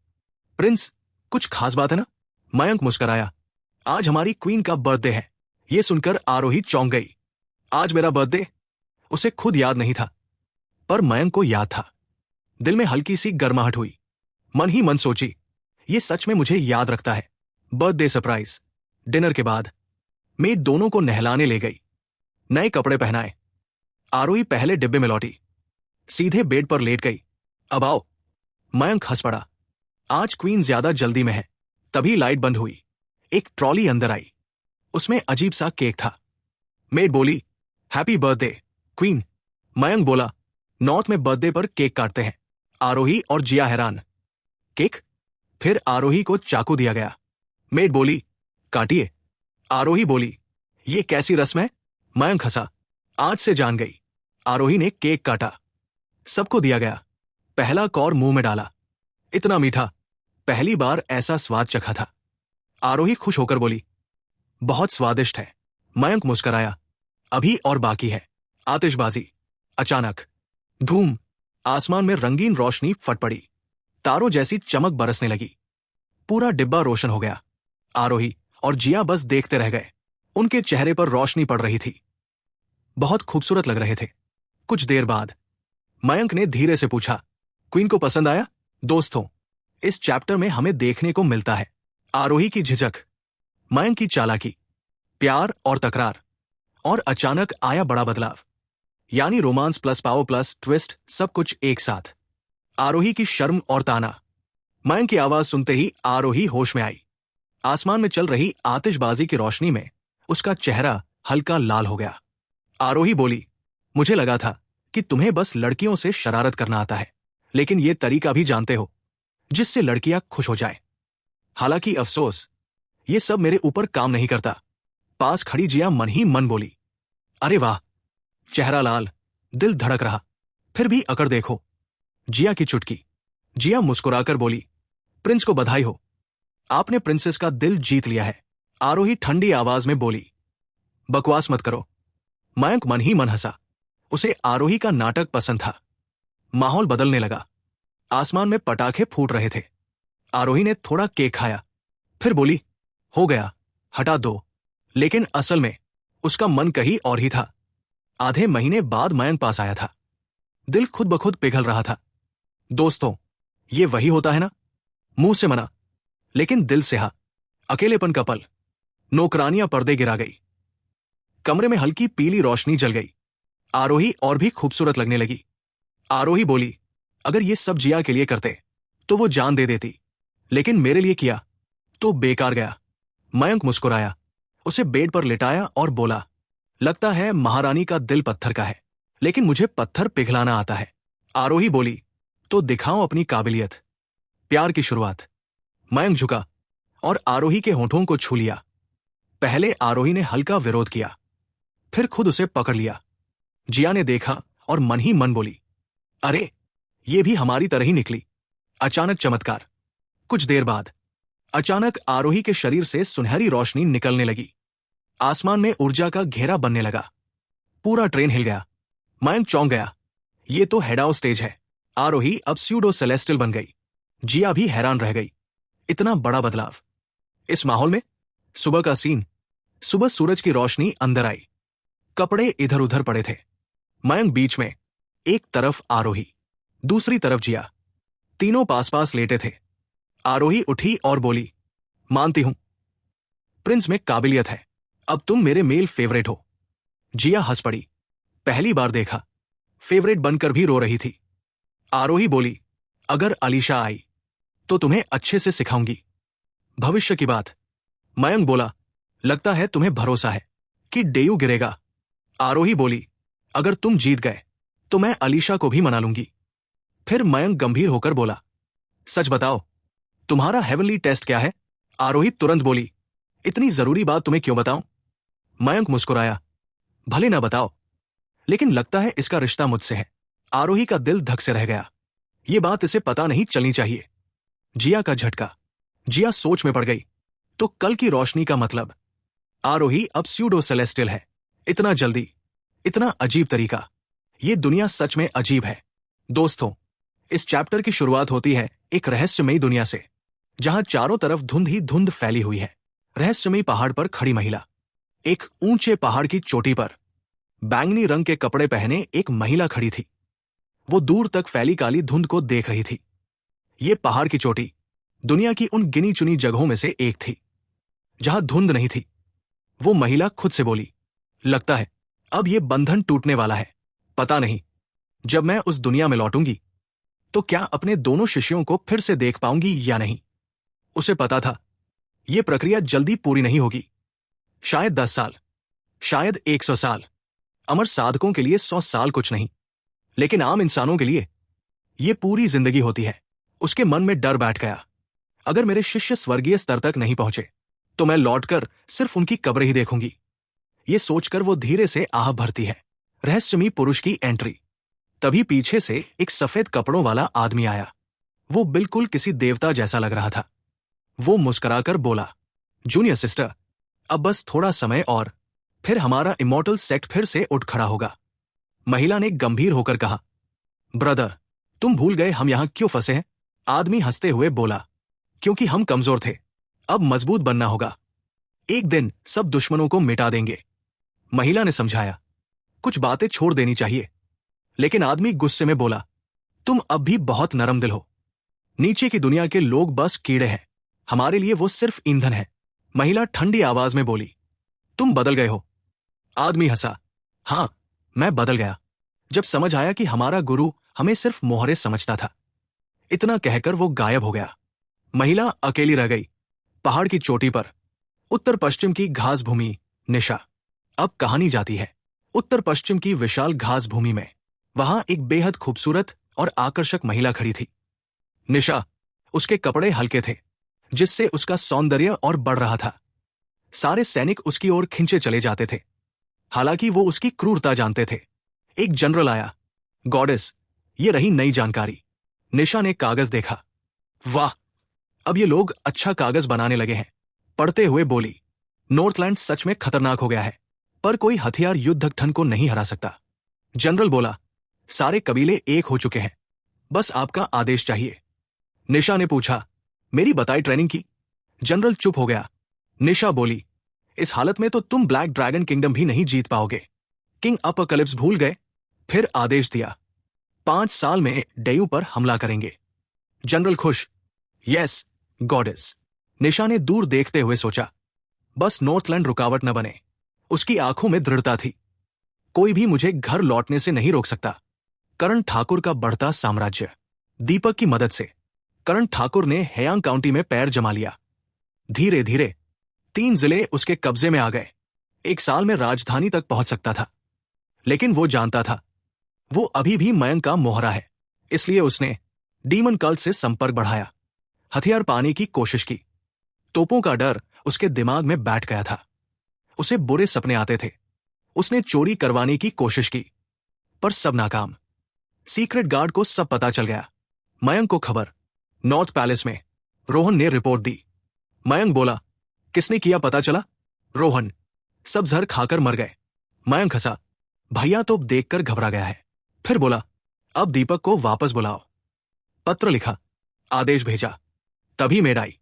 प्रिंस, कुछ खास बात है ना? मयंक मुस्कराया, आज हमारी क्वीन का बर्थडे है। ये सुनकर आरोही चौंक गई। आज मेरा बर्थडे? उसे खुद याद नहीं था, पर मयंक को याद था। दिल में हल्की सी गर्माहट हुई। मन ही मन सोची, ये सच में मुझे याद रखता है। Birthday surprise. डिनर के बाद मेड दोनों को नहलाने ले गई, नए कपड़े पहनाए। आरोही पहले डिब्बे में लौटी, सीधे बेड पर लेट गई। अब आओ। मयंक हंस पड़ा, आज क्वीन ज्यादा जल्दी में है। तभी लाइट बंद हुई। एक ट्रॉली अंदर आई, उसमें अजीब सा केक था। मेड बोली, हैप्पी बर्थडे क्वीन। मयंक बोला, नॉर्थ में बर्थडे पर केक काटते हैं। आरोही और जिया हैरान, केक? फिर आरोही को चाकू दिया गया। मेड बोली, काटिए। आरोही बोली, ये कैसी रस्म है? मयंक हंसा, आज से जान गई। आरोही ने केक काटा, सबको दिया गया। पहला कौर मुंह में डाला, इतना मीठा, पहली बार ऐसा स्वाद चखा था। आरोही खुश होकर बोली, बहुत स्वादिष्ट है। मयंक मुस्कराया, अभी और बाकी है। आतिशबाजी। अचानक धूम, आसमान में रंगीन रोशनी फट पड़ी, तारों जैसी चमक बरसने लगी। पूरा डिब्बा रोशन हो गया। आरोही और जिया बस देखते रह गए। उनके चेहरे पर रोशनी पड़ रही थी, बहुत खूबसूरत लग रहे थे। कुछ देर बाद मयंक ने धीरे से पूछा, क्वीन को पसंद आया? दोस्तों, इस चैप्टर में हमें देखने को मिलता है आरोही की झिझक, मयंक की चालाकी, प्यार और तकरार, और अचानक आया बड़ा बदलाव, यानी romance plus power plus twist, सब कुछ एक साथ। आरोही की शर्म और ताना। मयंक की आवाज सुनते ही आरोही होश में आई। आसमान में चल रही आतिशबाजी की रोशनी में उसका चेहरा हल्का लाल हो गया। आरोही बोली, मुझे लगा था कि तुम्हें बस लड़कियों से शरारत करना आता है, लेकिन ये तरीका भी जानते हो जिससे लड़कियां खुश हो जाए। हालांकि अफसोस, ये सब मेरे ऊपर काम नहीं करता। पास खड़ी जिया मन ही मन बोली, अरे वाह। चेहरा लाल, दिल धड़क रहा। फिर भी अकड़ देखो। जिया की चुटकी। जिया मुस्कुराकर बोली, प्रिंस को बधाई हो, आपने प्रिंसेस का दिल जीत लिया है। आरोही ठंडी आवाज में बोली, बकवास मत करो। मयंक मन ही मन हंसा, उसे आरोही का नाटक पसंद था। माहौल बदलने लगा, आसमान में पटाखे फूट रहे थे। आरोही ने थोड़ा केक खाया, फिर बोली, हो गया, हटा दो। लेकिन असल में उसका मन कहीं और ही था। आधे महीने बाद मयंक पास आया था। दिल खुद ब खुद पिघल रहा था। दोस्तों, ये वही होता है ना, मुंह से मना लेकिन दिल से हा। अकेलेपन का पल। नौकरानियां पर्दे गिरा गई, कमरे में हल्की पीली रोशनी जल गई। आरोही और भी खूबसूरत लगने लगी। आरोही बोली, अगर ये सब जिया के लिए करते तो वो जान दे देती, लेकिन मेरे लिए किया तो बेकार गया। मयंक मुस्कुराया, उसे बेड पर लिटाया और बोला, लगता है महारानी का दिल पत्थर का है, लेकिन मुझे पत्थर पिघलाना आता है। आरोही बोली, तो दिखाओ अपनी काबिलियत। प्यार की शुरुआत। मयंक झुका और आरोही के होठों को छू लिया। पहले आरोही ने हल्का विरोध किया, फिर खुद उसे पकड़ लिया। जिया ने देखा और मन ही मन बोली, अरे ये भी हमारी तरह ही निकली। अचानक चमत्कार। कुछ देर बाद अचानक आरोही के शरीर से सुनहरी रोशनी निकलने लगी। आसमान में ऊर्जा का घेरा बनने लगा। पूरा ट्रेन हिल गया। मयंक चौंक गया, ये तो हेडाउ स्टेज है। आरोही अब स्यूडो सेलेस्टियल बन गई। जिया भी हैरान रह गई, इतना बड़ा बदलाव। इस माहौल में सुबह का सीन। सुबह सूरज की रोशनी अंदर आई, कपड़े इधर उधर पड़े थे। मयंक बीच में, एक तरफ आरोही, दूसरी तरफ जिया। तीनों पास पास लेटे थे। आरोही उठी और बोली, मानती हूं, प्रिंस में काबिलियत है, अब तुम मेरे मेल फेवरेट हो। जिया हंस पड़ी, पहली बार देखा, फेवरेट बनकर भी रो रही थी। आरोही बोली, अगर अलीशा आई तो तुम्हें अच्छे से सिखाऊंगी। भविष्य की बात। मयंक बोला, लगता है तुम्हें भरोसा है कि डेयू गिरेगा। आरोही बोली, अगर तुम जीत गए तो मैं अलीशा को भी मना लूंगी। फिर मयंक गंभीर होकर बोला, सच बताओ, तुम्हारा हेवनली टेस्ट क्या है? आरोही तुरंत बोली, इतनी जरूरी बात तुम्हें क्यों बताऊं? मयंक मुस्कुराया, भले ना बताओ, लेकिन लगता है इसका रिश्ता मुझसे है। आरोही का दिल धक से रह गया, ये बात इसे पता नहीं चलनी चाहिए। जिया का झटका। जिया सोच में पड़ गई, तो कल की रोशनी का मतलब? आरोही अब स्यूडो सेलेस्टियल है, इतना जल्दी, इतना अजीब तरीका। ये दुनिया सच में अजीब है। दोस्तों, इस चैप्टर की शुरुआत होती है एक रहस्यमयी दुनिया से, जहां चारों तरफ धुंध ही धुंध फैली हुई है। रहस्यमयी पहाड़ पर खड़ी महिला। एक ऊंचे पहाड़ की चोटी पर बैंगनी रंग के कपड़े पहने एक महिला खड़ी थी। वो दूर तक फैली काली धुंध को देख रही थी। ये पहाड़ की चोटी दुनिया की उन गिनी चुनी जगहों में से एक थी जहां धुंध नहीं थी। वो महिला खुद से बोली, लगता है अब ये बंधन टूटने वाला है। पता नहीं जब मैं उस दुनिया में लौटूंगी तो क्या अपने दोनों शिष्यों को फिर से देख पाऊंगी या नहीं। उसे पता था यह प्रक्रिया जल्दी पूरी नहीं होगी। शायद 10 साल, शायद 100 साल। अमर साधकों के लिए 100 साल कुछ नहीं, लेकिन आम इंसानों के लिए यह पूरी जिंदगी होती है। उसके मन में डर बैठ गया। अगर मेरे शिष्य स्वर्गीय स्तर तक नहीं पहुंचे तो मैं लौटकर सिर्फ उनकी कब्र ही देखूंगी। ये सोचकर वो धीरे से आह भरती है। रहस्यमयी पुरुष की एंट्री। तभी पीछे से एक सफेद कपड़ों वाला आदमी आया। वो बिल्कुल किसी देवता जैसा लग रहा था। वो मुस्कुराकर बोला, जूनियर सिस्टर, अब बस थोड़ा समय और फिर हमारा इमॉर्टल सेक्ट फिर से उठ खड़ा होगा। महिला ने गंभीर होकर कहा, ब्रदर, तुम भूल गए हम यहां क्यों फंसे हैं? आदमी हंसते हुए बोला, क्योंकि हम कमजोर थे, अब मजबूत बनना होगा। एक दिन सब दुश्मनों को मिटा देंगे। महिला ने समझाया, कुछ बातें छोड़ देनी चाहिए। लेकिन आदमी गुस्से में बोला, तुम अब भी बहुत नरम दिल हो। नीचे की दुनिया के लोग बस कीड़े हैं, हमारे लिए वो सिर्फ ईंधन है। महिला ठंडी आवाज में बोली, तुम बदल गए हो। आदमी हंसा, हां, मैं बदल गया जब समझ आया कि हमारा गुरु हमें सिर्फ मोहरे समझता था। इतना कहकर वो गायब हो गया। महिला अकेली रह गई पहाड़ की चोटी पर। उत्तर पश्चिम की घास भूमि निशा। अब कहानी जाती है उत्तर पश्चिम की विशाल घास भूमि में। वहां एक बेहद खूबसूरत और आकर्षक महिला खड़ी थी। निशा। उसके कपड़े हल्के थे, जिससे उसका सौंदर्य और बढ़ रहा था। सारे सैनिक उसकी ओर खिंचे चले जाते थे, हालांकि वो उसकी क्रूरता जानते थे। एक जनरल आया। गॉडेस, ये रही नई जानकारी। निशा ने कागज देखा। वाह, अब ये लोग अच्छा कागज बनाने लगे हैं। पढ़ते हुए बोली, नॉर्थलैंड सच में खतरनाक हो गया है, पर कोई हथियार युद्धकठन को नहीं हरा सकता। जनरल बोला, सारे कबीले एक हो चुके हैं, बस आपका आदेश चाहिए। निशा ने पूछा, मेरी बताई ट्रेनिंग की? जनरल चुप हो गया। निशा बोली, इस हालत में तो तुम ब्लैक ड्रैगन किंगडम भी नहीं जीत पाओगे। किंग अपोकलिप्स भूल गए? फिर आदेश दिया, 5 साल में डेयू पर हमला करेंगे। जनरल खुश, यस गॉडेस। निशा ने दूर देखते हुए सोचा, बस नॉर्थलैंड रुकावट न बने। उसकी आंखों में दृढ़ता थी। कोई भी मुझे घर लौटने से नहीं रोक सकता। करण ठाकुर का बढ़ता साम्राज्य। दीपक की मदद से करण ठाकुर ने हेयांग काउंटी में पैर जमा लिया। धीरे धीरे 3 जिले उसके कब्जे में आ गए। 1 साल में राजधानी तक पहुंच सकता था। लेकिन वो जानता था वो अभी भी मयंक का मोहरा है, इसलिए उसने डीमन कल्ट से संपर्क बढ़ाया। हथियार पाने की कोशिश की। तोपों का डर उसके दिमाग में बैठ गया था। उसे बुरे सपने आते थे। उसने चोरी करवाने की कोशिश की, पर सब नाकाम। सीक्रेट गार्ड को सब पता चल गया। मयंक को खबर। नॉर्थ पैलेस में रोहन ने रिपोर्ट दी। मयंक बोला, किसने किया पता चला? रोहन, सब जहर खाकर मर गए। मयंक हंसा, भैया तो देखकर घबरा गया है। फिर बोला, अब दीपक को वापस बुलाओ। पत्र लिखा, आदेश भेजा। तभी मेड आई।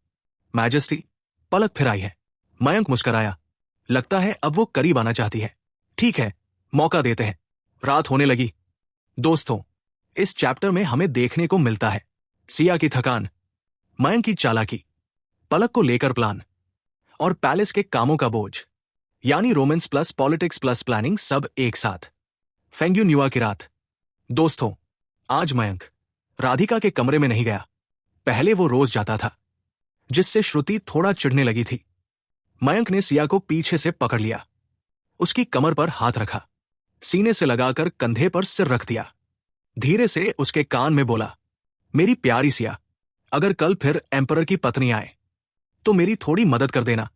मैजेस्टी, पलक फिर आई है। मयंक मुस्कराया। लगता है अब वो करीब आना चाहती है। ठीक है, मौका देते हैं। रात होने लगी। दोस्तों, इस चैप्टर में हमें देखने को मिलता है सिया की थकान, मयंक की चालाकी, पलक को लेकर प्लान और पैलेस के कामों का बोझ, यानी romance plus politics plus planning सब एक साथ। फेंग्यू न्यूआ की रात। दोस्तों, आज मयंक राधिका के कमरे में नहीं गया। पहले वो रोज जाता था, जिससे श्रुति थोड़ा चिढ़ने लगी थी। मयंक ने सिया को पीछे से पकड़ लिया, उसकी कमर पर हाथ रखा, सीने से लगाकर कंधे पर सिर रख दिया। धीरे से उसके कान में बोला, मेरी प्यारी सिया, अगर कल फिर एम्परर की पत्नी आए तो मेरी थोड़ी मदद कर देना।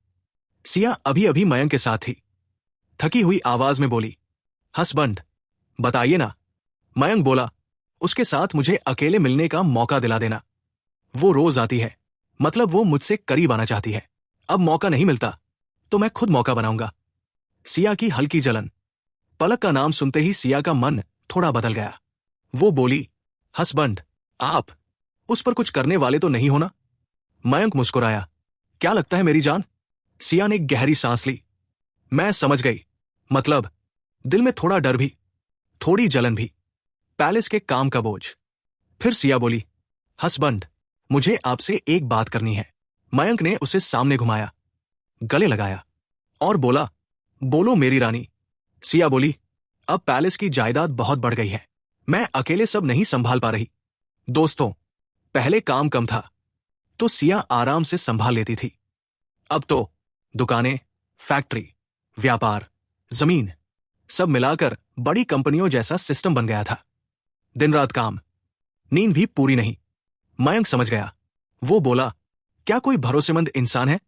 सिया अभी अभी मयंक के साथ थी। थकी हुई आवाज में बोली, हसबंड, बताइए ना। मयंक बोला, उसके साथ मुझे अकेले मिलने का मौका दिला देना। वो रोज आती है, मतलब वो मुझसे करीब आना चाहती है। अब मौका नहीं मिलता तो मैं खुद मौका बनाऊंगा। सिया की हल्की जलन। पलक का नाम सुनते ही सिया का मन थोड़ा बदल गया। वो बोली, हस्बैंड, आप उस पर कुछ करने वाले तो नहीं हो ना? मयंक मुस्कुराया, क्या लगता है मेरी जान? सिया ने गहरी सांस ली। मैं समझ गई, मतलब दिल में थोड़ा डर भी, थोड़ी जलन भी, पैलेस के काम का बोझ। फिर सिया बोली, हस्बैंड, मुझे आपसे एक बात करनी है। मयंक ने उसे सामने घुमाया, गले लगाया और बोला, बोलो मेरी रानी। सिया बोली, अब पैलेस की जायदाद बहुत बढ़ गई है, मैं अकेले सब नहीं संभाल पा रही। दोस्तों, पहले काम कम था तो सिया आराम से संभाल लेती थी। अब तो दुकानें, फैक्ट्री, व्यापार, जमीन, सब मिलाकर बड़ी कंपनियों जैसा सिस्टम बन गया था। दिन रात काम, नींद भी पूरी नहीं। मयंक समझ गया। वो बोला, क्या कोई भरोसेमंद इंसान है?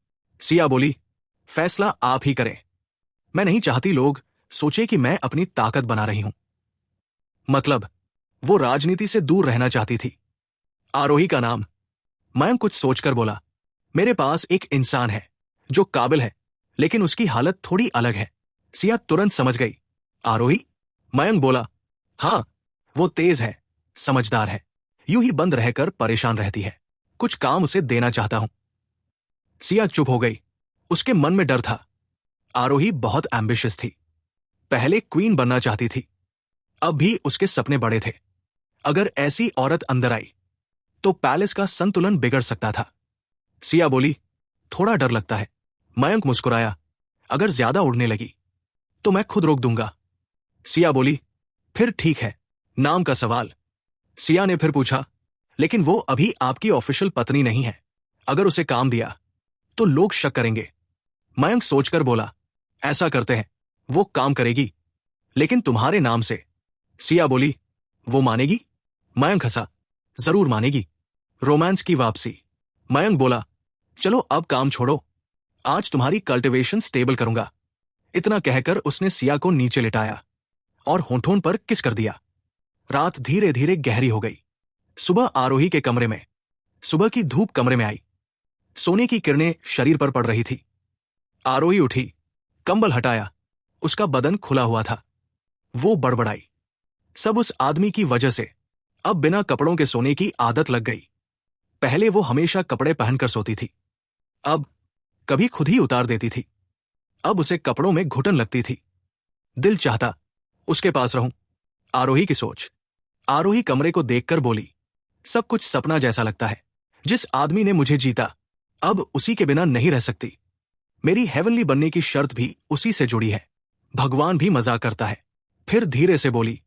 सिया बोली, फैसला आप ही करें। मैं नहीं चाहती लोग सोचे कि मैं अपनी ताकत बना रही हूं। मतलब वो राजनीति से दूर रहना चाहती थी। आरोही का नाम। मयंक कुछ सोचकर बोला, मेरे पास एक इंसान है जो काबिल है, लेकिन उसकी हालत थोड़ी अलग है। सिया तुरंत समझ गई, आरोही? मयंक बोला, हां, वो तेज है, समझदार है, यूं ही बंद रहकर परेशान रहती है। कुछ काम उसे देना चाहता हूं। सिया चुप हो गई। उसके मन में डर था। आरोही बहुत एम्बिशियस थी। पहले क्वीन बनना चाहती थी, अब भी उसके सपने बड़े थे। अगर ऐसी औरत अंदर आई तो पैलेस का संतुलन बिगड़ सकता था। सिया बोली, थोड़ा डर लगता है। मयंक मुस्कुराया, अगर ज्यादा उड़ने लगी तो मैं खुद रोक दूंगा। सिया बोली, फिर ठीक है, नाम का सवाल। सिया ने फिर पूछा, लेकिन वो अभी आपकी ऑफिशियल पत्नी नहीं है। अगर उसे काम दिया तो लोग शक करेंगे। मयंक सोचकर बोला, ऐसा करते हैं, वो काम करेगी, लेकिन तुम्हारे नाम से। सिया बोली, वो मानेगी? मयंक हंसा, जरूर मानेगी। रोमांस की वापसी। मयंक बोला, चलो अब काम छोड़ो, आज तुम्हारी कल्टीवेशन स्टेबल करूंगा। इतना कहकर उसने सिया को नीचे लिटाया और होंठों पर किस कर दिया। रात धीरे धीरे गहरी हो गई। सुबह आरोही के कमरे में, सुबह की धूप कमरे में आई। सोने की किरणें शरीर पर पड़ रही थी। आरोही उठी, कंबल हटाया। उसका बदन खुला हुआ था। वो बड़बड़ाई, सब उस आदमी की वजह से। अब बिना कपड़ों के सोने की आदत लग गई। पहले वो हमेशा कपड़े पहनकर सोती थी, अब कभी खुद ही उतार देती थी। अब उसे कपड़ों में घुटन लगती थी। दिल चाहता उसके पास रहूं। आरोही की सोच। आरोही कमरे को देखकर बोली, सब कुछ सपना जैसा लगता है। जिस आदमी ने मुझे जीता, अब उसी के बिना नहीं रह सकती। मेरी हेवनली बनने की शर्त भी उसी से जुड़ी है। भगवान भी मजाक करता है। फिर धीरे से बोली,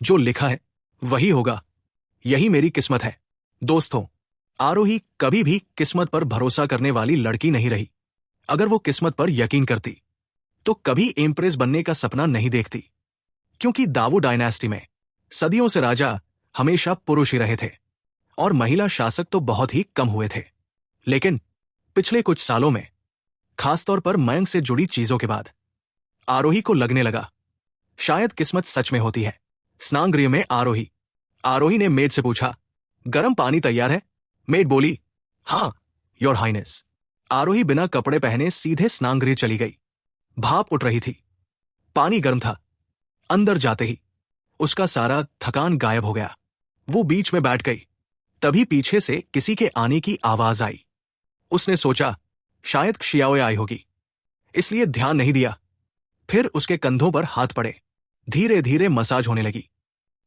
जो लिखा है वही होगा, यही मेरी किस्मत है। दोस्तों, आरोही कभी भी किस्मत पर भरोसा करने वाली लड़की नहीं रही। अगर वो किस्मत पर यकीन करती तो कभी एम्प्रेस बनने का सपना नहीं देखती, क्योंकि दावो डायनेस्टी में सदियों से राजा हमेशा पुरुष ही रहे थे और महिला शासक तो बहुत ही कम हुए थे। लेकिन पिछले कुछ सालों में, खासतौर पर मयंक से जुड़ी चीजों के बाद, आरोही को लगने लगा शायद किस्मत सच में होती है। स्नानगृह में आरोही ने मेड से पूछा, गर्म पानी तैयार है? मेड बोली, हां योर हाइनेस। आरोही बिना कपड़े पहने सीधे स्नानगृह चली गई। भाप उठ रही थी, पानी गर्म था। अंदर जाते ही उसका सारा थकान गायब हो गया। वो बीच में बैठ गई। तभी पीछे से किसी के आने की आवाज आई। उसने सोचा शायद क्षियाओ आई होगी, इसलिए ध्यान नहीं दिया। फिर उसके कंधों पर हाथ पड़े। धीरे धीरे मसाज होने लगी।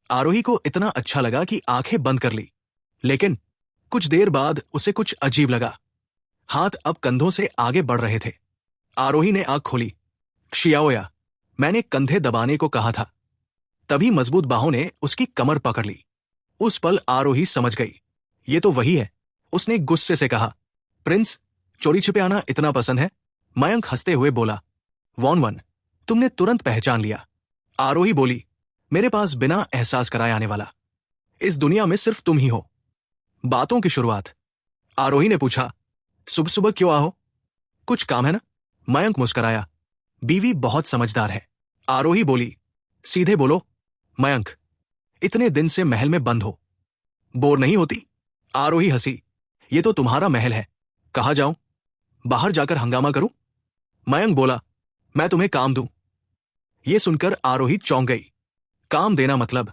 आरोही को इतना अच्छा लगा कि आंखें बंद कर ली। लेकिन कुछ देर बाद उसे कुछ अजीब लगा। हाथ अब कंधों से आगे बढ़ रहे थे। आरोही ने आंख खोली। क्षियाओया, मैंने कंधे दबाने को कहा था। तभी मजबूत बाहों ने उसकी कमर पकड़ ली। उस पल आरोही समझ गई, ये तो वही है। उसने गुस्से से कहा, प्रिंस, चोरी छिपे आना इतना पसंद है? मयंक हंसते हुए बोला, वन, तुमने तुरंत पहचान लिया। आरोही बोली, मेरे पास बिना एहसास कराए आने वाला इस दुनिया में सिर्फ तुम ही हो। बातों की शुरुआत। आरोही ने पूछा, सुबह सुबह क्यों आहो? कुछ काम है ना? मयंक मुस्कराया, बीवी बहुत समझदार है। आरोही बोली, सीधे बोलो। मयंक, इतने दिन से महल में बंद हो, बोर नहीं होती? आरोही हंसी, ये तो तुम्हारा महल है, कहाँ जाऊं? बाहर जाकर हंगामा करूं? मयंक बोला, मैं तुम्हें काम दूं? ये सुनकर आरोही चौंक गई। काम देना मतलब?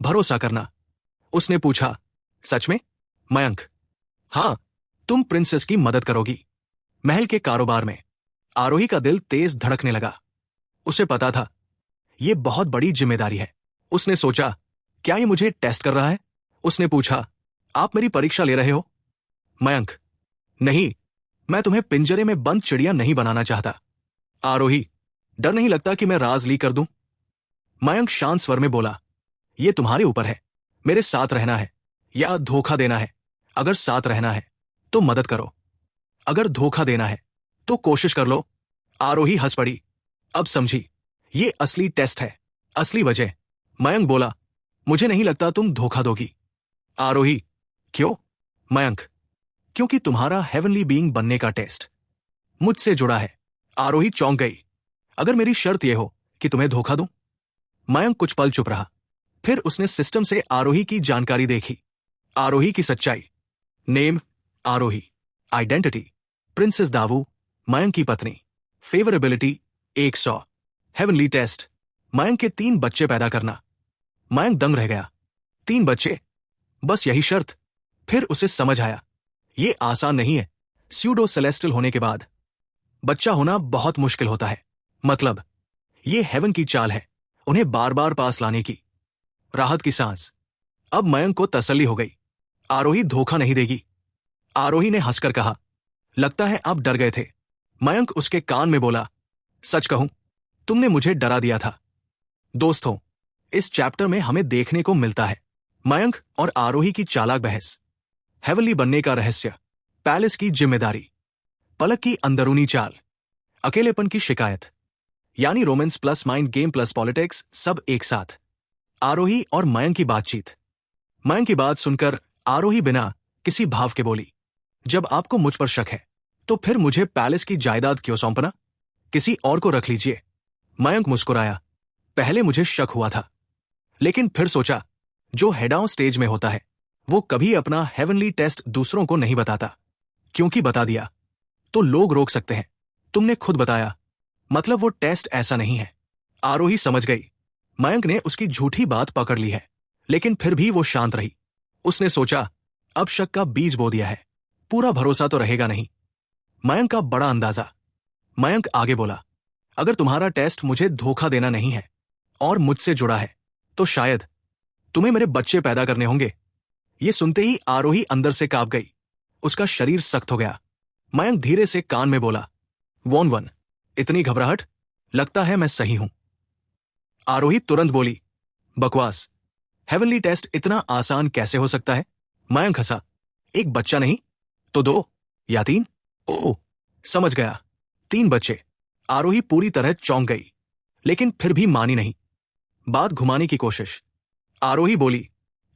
भरोसा करना। उसने पूछा, सच में? मयंक, हाँ, तुम प्रिंसेस की मदद करोगी महल के कारोबार में। आरोही का दिल तेज धड़कने लगा। उसे पता था यह बहुत बड़ी जिम्मेदारी है। उसने सोचा, क्या ये मुझे टेस्ट कर रहा है? उसने पूछा, आप मेरी परीक्षा ले रहे हो? मयंक, नहीं, मैं तुम्हें पिंजरे में बंद चिड़िया नहीं बनाना चाहता। आरोही, डर नहीं लगता कि मैं राज लीक कर दूं? मयंक शांत स्वर में बोला, यह तुम्हारे ऊपर है। मेरे साथ रहना है या धोखा देना है? अगर साथ रहना है तो मदद करो, अगर धोखा देना है तो कोशिश कर लो। आरोही हंस पड़ी। अब समझी, ये असली टेस्ट है, असली वजह। मयंक बोला, मुझे नहीं लगता तुम धोखा दोगी। आरोही, क्यों? मयंक, क्योंकि तुम्हारा हेवनली बीइंग बनने का टेस्ट मुझसे जुड़ा है। आरोही चौंक गई। अगर मेरी शर्त यह हो कि तुम्हें धोखा दूं? मयंक कुछ पल चुप रहा। फिर उसने सिस्टम से आरोही की जानकारी देखी। आरोही की सच्चाई, नेम आरोही, आइडेंटिटी प्रिंसेस दावू, मयंक की पत्नी, फेवरेबिलिटी 100, हेवनली टेस्ट, मयंक के 3 बच्चे पैदा करना। मयंक दंग रह गया। 3 बच्चे, बस यही शर्त? फिर उसे समझ आया, ये आसान नहीं है। स्यूडो सेलेस्टियल होने के बाद बच्चा होना बहुत मुश्किल होता है। मतलब ये हेवन की चाल है, उन्हें बार बार पास लाने की। राहत की सांस। अब मयंक को तसल्ली हो गई। आरोही धोखा नहीं देगी। आरोही ने हंसकर कहा, लगता है आप डर गए थे। मयंक उसके कान में बोला, सच कहूं, तुमने मुझे डरा दिया था। दोस्तों, इस चैप्टर में हमें देखने को मिलता है मयंक और आरोही की चालाक बहस, हेवनली बनने का रहस्य, पैलेस की जिम्मेदारी, पलक की अंदरूनी चाल, अकेलेपन की शिकायत, यानी romance plus mind game plus politics, सब एक साथ। आरोही और मयंक की बातचीत। मयंक की बात सुनकर आरोही बिना किसी भाव के बोली, जब आपको मुझ पर शक है तो फिर मुझे पैलेस की जायदाद क्यों सौंपना? किसी और को रख लीजिए। मयंक मुस्कुराया। पहले मुझे शक हुआ था, लेकिन फिर सोचा, जो हेडाउन स्टेज में होता है वो कभी अपना हेवनली टेस्ट दूसरों को नहीं बताता, क्योंकि बता दिया तो लोग रोक सकते हैं। तुमने खुद बताया, मतलब वो टेस्ट ऐसा नहीं है। आरोही समझ गई, मयंक ने उसकी झूठी बात पकड़ ली है, लेकिन फिर भी वो शांत रही। उसने सोचा, अब शक का बीज बो दिया है, पूरा भरोसा तो रहेगा नहीं। मयंक का बड़ा अंदाजा। मयंक आगे बोला, अगर तुम्हारा टेस्ट मुझे धोखा देना नहीं है और मुझसे जुड़ा है तो शायद तुम्हें मेरे बच्चे पैदा करने होंगे। ये सुनते ही आरोही अंदर से कांप गई। उसका शरीर सख्त हो गया। मयंक धीरे से कान में बोला, वन, इतनी घबराहट? लगता है मैं सही हूं। आरोही तुरंत बोली, बकवास, हेवनली टेस्ट इतना आसान कैसे हो सकता है? मयंक हंसा, एक बच्चा नहीं तो 2 या 3? ओह, समझ गया, 3 बच्चे। आरोही पूरी तरह चौंक गई, लेकिन फिर भी मानी नहीं। बात घुमाने की कोशिश। आरोही बोली,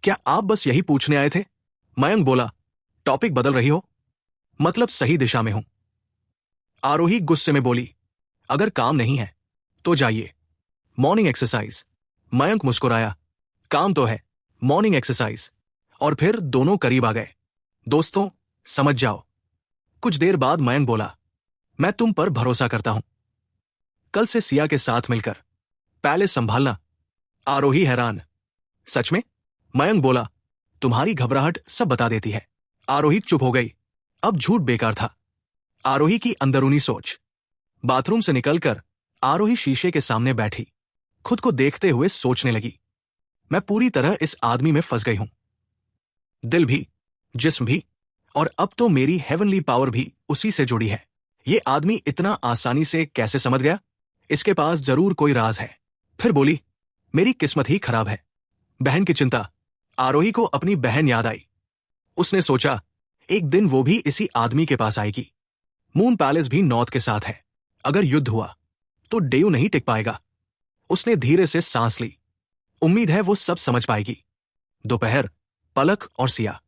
क्या आप बस यही पूछने आए थे? मयंक बोला, टॉपिक बदल रही हो? मतलब सही दिशा में हूं। आरोही गुस्से में बोली, अगर काम नहीं है तो जाइए। Morning exercise. मयंक मुस्कुराया, काम तो है, मॉर्निंग एक्सरसाइज। और फिर दोनों करीब आ गए। दोस्तों, समझ जाओ। कुछ देर बाद मयंक बोला, मैं तुम पर भरोसा करता हूं। कल से सिया के साथ मिलकर पैलेस संभालना। आरोही हैरान, सच में? मयंक बोला, तुम्हारी घबराहट सब बता देती है। आरोही चुप हो गई। अब झूठ बेकार था। आरोही की अंदरूनी सोच। बाथरूम से निकलकर आरोही शीशे के सामने बैठी, खुद को देखते हुए सोचने लगी, मैं पूरी तरह इस आदमी में फंस गई हूं। दिल भी, जिस्म भी, और अब तो मेरी हेवनली पावर भी उसी से जुड़ी है। ये आदमी इतना आसानी से कैसे समझ गया? इसके पास जरूर कोई राज है। फिर बोली, मेरी किस्मत ही खराब है। बहन की चिंता। आरोही को अपनी बहन याद आई। उसने सोचा, एक दिन वो भी इसी आदमी के पास आएगी। मून पैलेस भी नॉर्थ के साथ है। अगर युद्ध हुआ तो डेयू नहीं टिक पाएगा। उसने धीरे से सांस ली। उम्मीद है वो सब समझ पाएगी। दोपहर, पलक और सिया।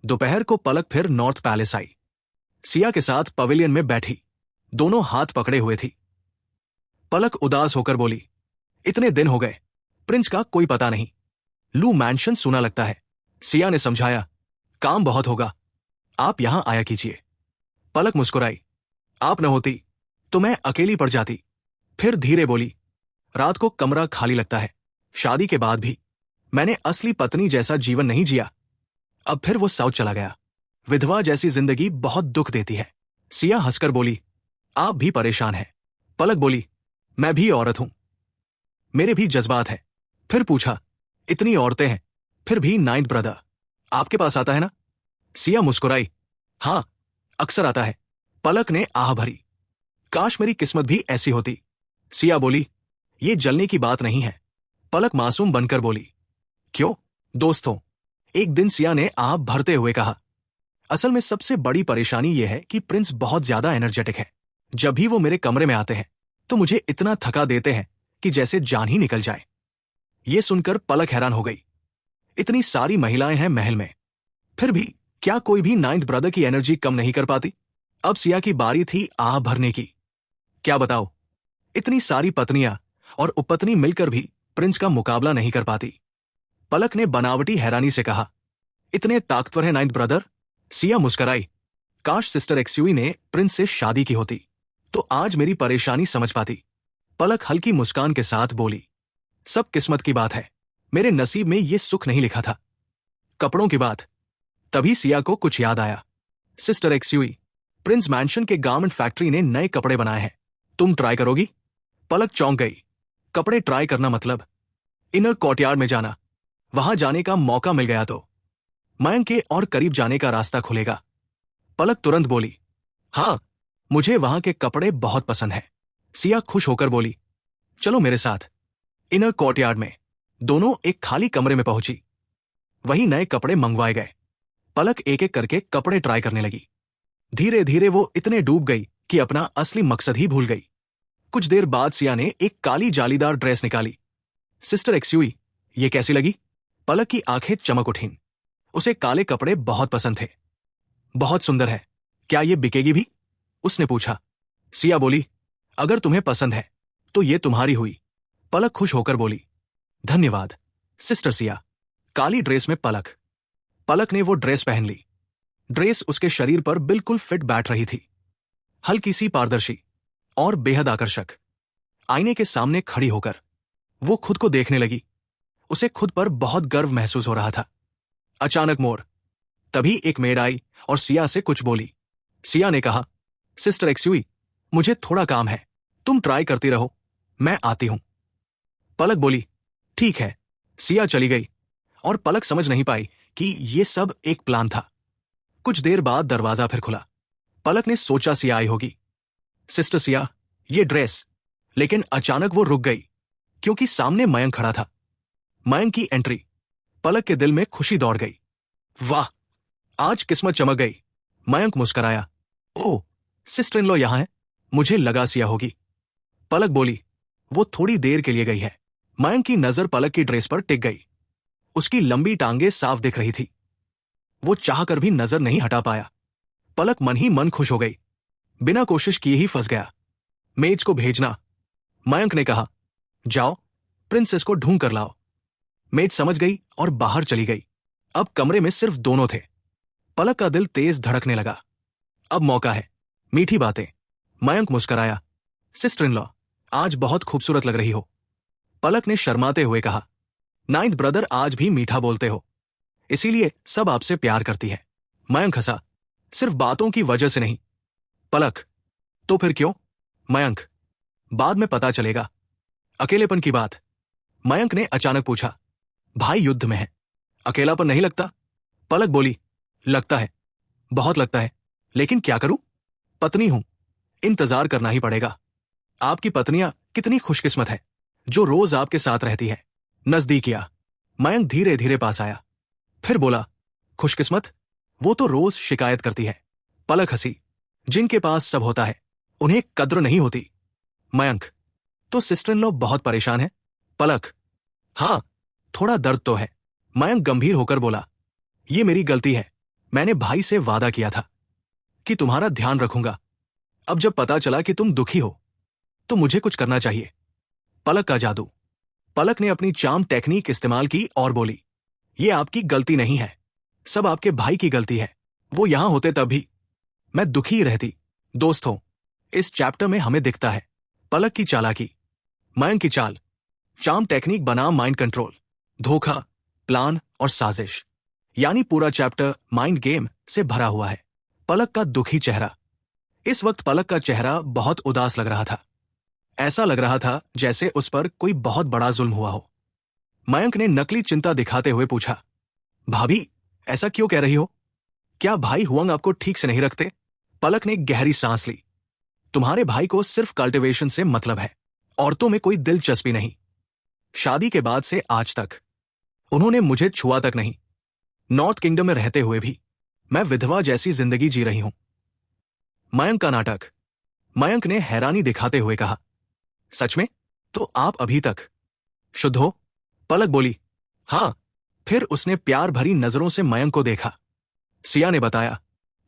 दोपहर को पलक फिर नॉर्थ पैलेस आई। सिया के साथ पवेलियन में बैठी, दोनों हाथ पकड़े हुए थी। पलक उदास होकर बोली, इतने दिन हो गए, प्रिंस का कोई पता नहीं। लू मैंशन सुना लगता है। सिया ने समझाया, काम बहुत होगा, आप यहां आया कीजिए। पलक मुस्कुराई, आप न होती तो मैं अकेली पड़ जाती। फिर धीरे बोली, रात को कमरा खाली लगता है। शादी के बाद भी मैंने असली पत्नी जैसा जीवन नहीं जिया। अब फिर वो साउथ चला गया। विधवा जैसी जिंदगी बहुत दुख देती है। सिया हंसकर बोली, आप भी परेशान हैं। पलक बोली, मैं भी औरत हूं, मेरे भी जज्बात हैं। फिर पूछा, इतनी औरतें हैं फिर भी नाइन्थ ब्रदर आपके पास आता है ना? सिया मुस्कुराई, हां, अक्सर आता है। पलक ने आह भरी, काश मेरी किस्मत भी ऐसी होती। सिया बोली, ये जलने की बात नहीं है। पलक मासूम बनकर बोली, क्यों? दोस्तों, एक दिन सिया ने आह भरते हुए कहा, असल में सबसे बड़ी परेशानी यह है कि प्रिंस बहुत ज्यादा एनर्जेटिक है। जब भी वो मेरे कमरे में आते हैं तो मुझे इतना थका देते हैं कि जैसे जान ही निकल जाए। ये सुनकर पलक हैरान हो गई। इतनी सारी महिलाएं हैं महल में, फिर भी क्या कोई भी नाइन्थ ब्रदर की एनर्जी कम नहीं कर पाती? अब सिया की बारी थी आह भरने की। क्या बताओ, इतनी सारी पत्नियां और उपपत्नी मिलकर भी प्रिंस का मुकाबला नहीं कर पाती। पलक ने बनावटी हैरानी से कहा, इतने ताकतवर है नाइन्थ ब्रदर? सिया मुस्कराई, काश सिस्टर एक्सयूई ने प्रिंस से शादी की होती तो आज मेरी परेशानी समझ पाती। पलक हल्की मुस्कान के साथ बोली, सब किस्मत की बात है, मेरे नसीब में ये सुख नहीं लिखा था। कपड़ों की बात। तभी सिया को कुछ याद आया। सिस्टर एक्सयूई, प्रिंस मैंशन के गारमेंट फैक्ट्री ने नए कपड़े बनाए हैं, तुम ट्राई करोगी? पलक चौंक गई। कपड़े ट्राई करना मतलब इनर कोर्टयार्ड में जाना। वहां जाने का मौका मिल गया तो मयंक के और करीब जाने का रास्ता खुलेगा। पलक तुरंत बोली, हां, मुझे वहां के कपड़े बहुत पसंद हैं। सिया खुश होकर बोली, चलो मेरे साथ। इनर कोर्टयार्ड में दोनों एक खाली कमरे में पहुंची। वहीं नए कपड़े मंगवाए गए। पलक एक एक करके कपड़े ट्राई करने लगी। धीरे धीरे वो इतने डूब गई कि अपना असली मकसद ही भूल गई। कुछ देर बाद सिया ने एक काली जालीदार ड्रेस निकाली। सिस्टर एक्सयूई, ये कैसी लगी? पलक की आंखें चमक उठीं। उसे काले कपड़े बहुत पसंद थे। बहुत सुंदर है, क्या ये बिकेगी भी? उसने पूछा। सिया बोली, अगर तुम्हें पसंद है तो ये तुम्हारी हुई। पलक खुश होकर बोली, धन्यवाद सिस्टर सिया। काली ड्रेस में पलक। पलक ने वो ड्रेस पहन ली। ड्रेस उसके शरीर पर बिल्कुल फिट बैठ रही थी, हल्की सी पारदर्शी और बेहद आकर्षक। आईने के सामने खड़ी होकर वो खुद को देखने लगी। उसे खुद पर बहुत गर्व महसूस हो रहा था। अचानक मोर। तभी एक मेड आई और सिया से कुछ बोली। सिया ने कहा, सिस्टर एक्सयूई, मुझे थोड़ा काम है, तुम ट्राई करती रहो, मैं आती हूं। पलक बोली, ठीक है। सिया चली गई और पलक समझ नहीं पाई कि ये सब एक प्लान था। कुछ देर बाद दरवाजा फिर खुला। पलक ने सोचा सिया आई होगी। सिस्टर सिया, ये ड्रेस। लेकिन अचानक वो रुक गई क्योंकि सामने मयंक खड़ा था। मयंक की एंट्री। पलक के दिल में खुशी दौड़ गई। वाह, आज किस्मत चमक गई। मयंक मुस्कराया, ओह, सिस्टर इन लॉ यहां है, मुझे लगा सिया होगी। पलक बोली, वो थोड़ी देर के लिए गई है। मयंक की नजर पलक की ड्रेस पर टिक गई। उसकी लंबी टांगें साफ दिख रही थी। वो चाहकर भी नजर नहीं हटा पाया। पलक मन ही मन खुश हो गई। बिना कोशिश किए ही फंस गया। मेज को भेजना। मयंक ने कहा, जाओ प्रिंसेस को ढूंढ कर लाओ। मेज समझ गई और बाहर चली गई। अब कमरे में सिर्फ दोनों थे। पलक का दिल तेज धड़कने लगा। अब मौका है, मीठी बातें। मयंक मुस्कराया, सिस्टर इन लॉ, आज बहुत खूबसूरत लग रही हो। पलक ने शर्माते हुए कहा, नाइन्थ ब्रदर आज भी मीठा बोलते हो, इसीलिए सब आपसे प्यार करती है। मयंक हंसा, सिर्फ बातों की वजह से नहीं। पलक, तो फिर क्यों? मयंक, बाद में पता चलेगा। अकेलेपन की बात। मयंक ने अचानक पूछा, भाई युद्ध में है, अकेलापन नहीं लगता? पलक बोली, लगता है, बहुत लगता है, लेकिन क्या करूं? पत्नी हूं, इंतजार करना ही पड़ेगा। आपकी पत्नियां कितनी खुशकिस्मत है जो रोज आपके साथ रहती है। नजदीक आया। मयंक धीरे धीरे पास आया। फिर बोला, खुशकिस्मत? वो तो रोज शिकायत करती है। पलक हंसी, जिनके पास सब होता है उन्हें कद्र नहीं होती। मयंक, तो सिस्टर इन लॉ बहुत परेशान है? पलक, हां, थोड़ा दर्द तो है। मयंक गंभीर होकर बोला, ये मेरी गलती है। मैंने भाई से वादा किया था कि तुम्हारा ध्यान रखूंगा। अब जब पता चला कि तुम दुखी हो तो मुझे कुछ करना चाहिए। पलक का जादू। पलक ने अपनी चार्म टेक्निक इस्तेमाल की और बोली, ये आपकी गलती नहीं है, सब आपके भाई की गलती है। वो यहां होते तब भी मैं दुखी ही रहती। दोस्तों, इस चैप्टर में हमें दिखता है पलक की चालाकी, मयंक की चाल चार्म टेक्निक बनाम माइंड कंट्रोल, धोखा, प्लान और साजिश, यानी पूरा चैप्टर माइंड गेम से भरा हुआ है। पलक का दुखी चेहरा। इस वक्त पलक का चेहरा बहुत उदास लग रहा था। ऐसा लग रहा था जैसे उस पर कोई बहुत बड़ा जुल्म हुआ हो। मयंक ने नकली चिंता दिखाते हुए पूछा, भाभी, ऐसा क्यों कह रही हो? क्या भाई हुआंग आपको ठीक से नहीं रखते? पलक ने गहरी सांस ली। तुम्हारे भाई को सिर्फ कल्टीवेशन से मतलब है, औरतों में कोई दिलचस्पी नहीं। शादी के बाद से आज तक उन्होंने मुझे छुआ तक नहीं। नॉर्थ किंगडम में रहते हुए भी मैं विधवा जैसी जिंदगी जी रही हूं। मयंक का नाटक। मयंक ने हैरानी दिखाते हुए कहा, सच में? तो आप अभी तक शुद्ध हो? पलक बोली, हां। फिर उसने प्यार भरी नजरों से मयंक को देखा। सिया ने बताया,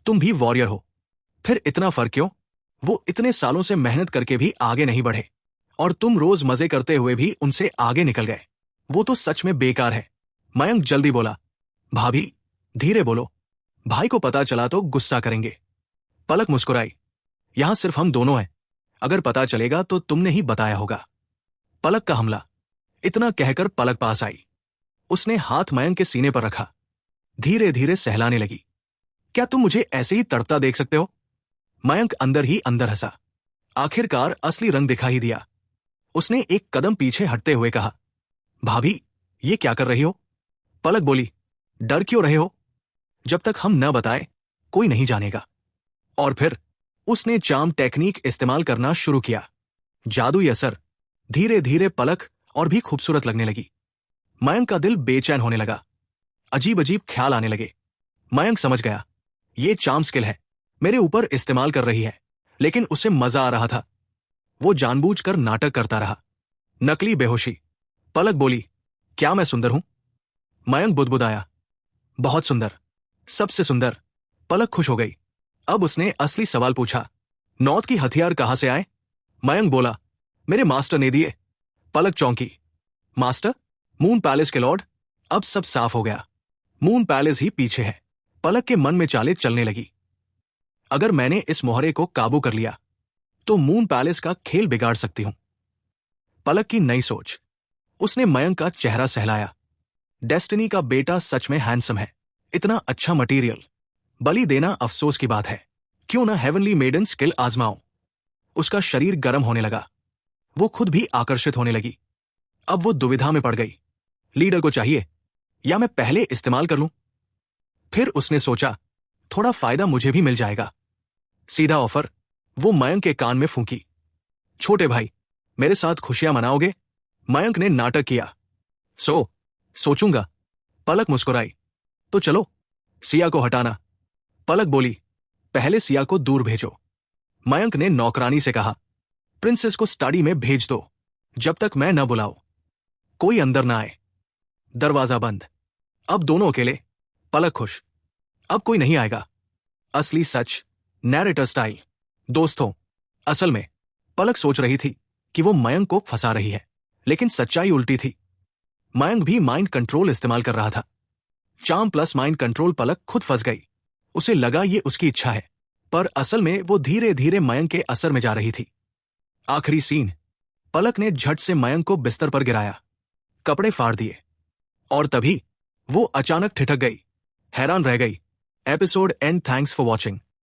तुम भी वॉरियर हो। फिर इतना फर्क क्यों? वो इतने सालों से मेहनत करके भी आगे नहीं बढ़े, और तुम रोज मजे करते हुए भी उनसे आगे निकल गए। वो तो सच में बेकार है। मयंक जल्दी बोला, भाभी, धीरे बोलो, भाई को पता चला तो गुस्सा करेंगे। पलक मुस्कुराई, यहां सिर्फ हम दोनों हैं। अगर पता चलेगा तो तुमने ही बताया होगा। पलक का हमला। इतना कहकर पलक पास आई। उसने हाथ मयंक के सीने पर रखा, धीरे धीरे सहलाने लगी। क्या तुम मुझे ऐसे ही तड़पता देख सकते हो? मयंक अंदर ही अंदर हंसा। आखिरकार असली रंग दिखा ही दिया। उसने एक कदम पीछे हटते हुए कहा, भाभी, ये क्या कर रही हो? पलक बोली, डर क्यों रहे हो? जब तक हम न बताए कोई नहीं जानेगा। और फिर उसने चार्म टेक्निक इस्तेमाल करना शुरू किया। जादुई असर। धीरे धीरे पलक और भी खूबसूरत लगने लगी। मयंक का दिल बेचैन होने लगा। अजीब अजीब ख्याल आने लगे। मयंक समझ गया, ये चार्म स्किल है, मेरे ऊपर इस्तेमाल कर रही है, लेकिन उसे मजा आ रहा था। वो जानबूझकर नाटक करता रहा। नकली बेहोशी। पलक बोली, क्या मैं सुंदर हूं? मयंक बुदबुदाया, बहुत सुंदर, सबसे सुंदर। पलक खुश हो गई। अब उसने असली सवाल पूछा, नॉर्थ की हथियार कहां से आए? मयंक बोला, मेरे मास्टर ने दिए। पलक चौंकी, मास्टर? मून पैलेस के लॉर्ड? अब सब साफ हो गया। मून पैलेस ही पीछे है। पलक के मन में चालें चलने लगी। अगर मैंने इस मोहरे को काबू कर लिया तो मून पैलेस का खेल बिगाड़ सकती हूं। पलक की नई सोच। उसने मयंक का चेहरा सहलाया। डेस्टिनी का बेटा सच में हैंडसम है। इतना अच्छा मटेरियल बलि देना अफसोस की बात है। क्यों ना हेवनली मेडन स्किल आजमाओ। उसका शरीर गर्म होने लगा। वो खुद भी आकर्षित होने लगी। अब वो दुविधा में पड़ गई। लीडर को चाहिए या मैं पहले इस्तेमाल कर लूं? फिर उसने सोचा, थोड़ा फायदा मुझे भी मिल जाएगा। सीधा ऑफर। वो मयंक के कान में फूंकी, छोटे भाई, मेरे साथ खुशियां मनाओगे? मयंक ने नाटक किया, सोचूंगा। पलक मुस्कुराई, तो चलो। सिया को हटाना। पलक बोली, पहले सिया को दूर भेजो। मयंक ने नौकरानी से कहा, प्रिंसेस को स्टडी में भेज दो, जब तक मैं न बुलाऊं। कोई अंदर ना आए। दरवाजा बंद। अब दोनों अकेले। पलक खुश, अब कोई नहीं आएगा। असली सच, नैरेटर स्टाइल। दोस्तों, असल में पलक सोच रही थी कि वो मयंक को फंसा रही है, लेकिन सच्चाई उल्टी थी। मयंक भी माइंड कंट्रोल इस्तेमाल कर रहा था। Charm plus mind control. Palak खुद फंस गई। उसे लगा ये उसकी इच्छा है, पर असल में वो धीरे धीरे मयंक के असर में जा रही थी। आखिरी सीन। पलक ने झट से मयंक को बिस्तर पर गिराया, कपड़े फाड़ दिए, और तभी वो अचानक ठिठक गई, हैरान रह गई। Episode and. Thanks for watching.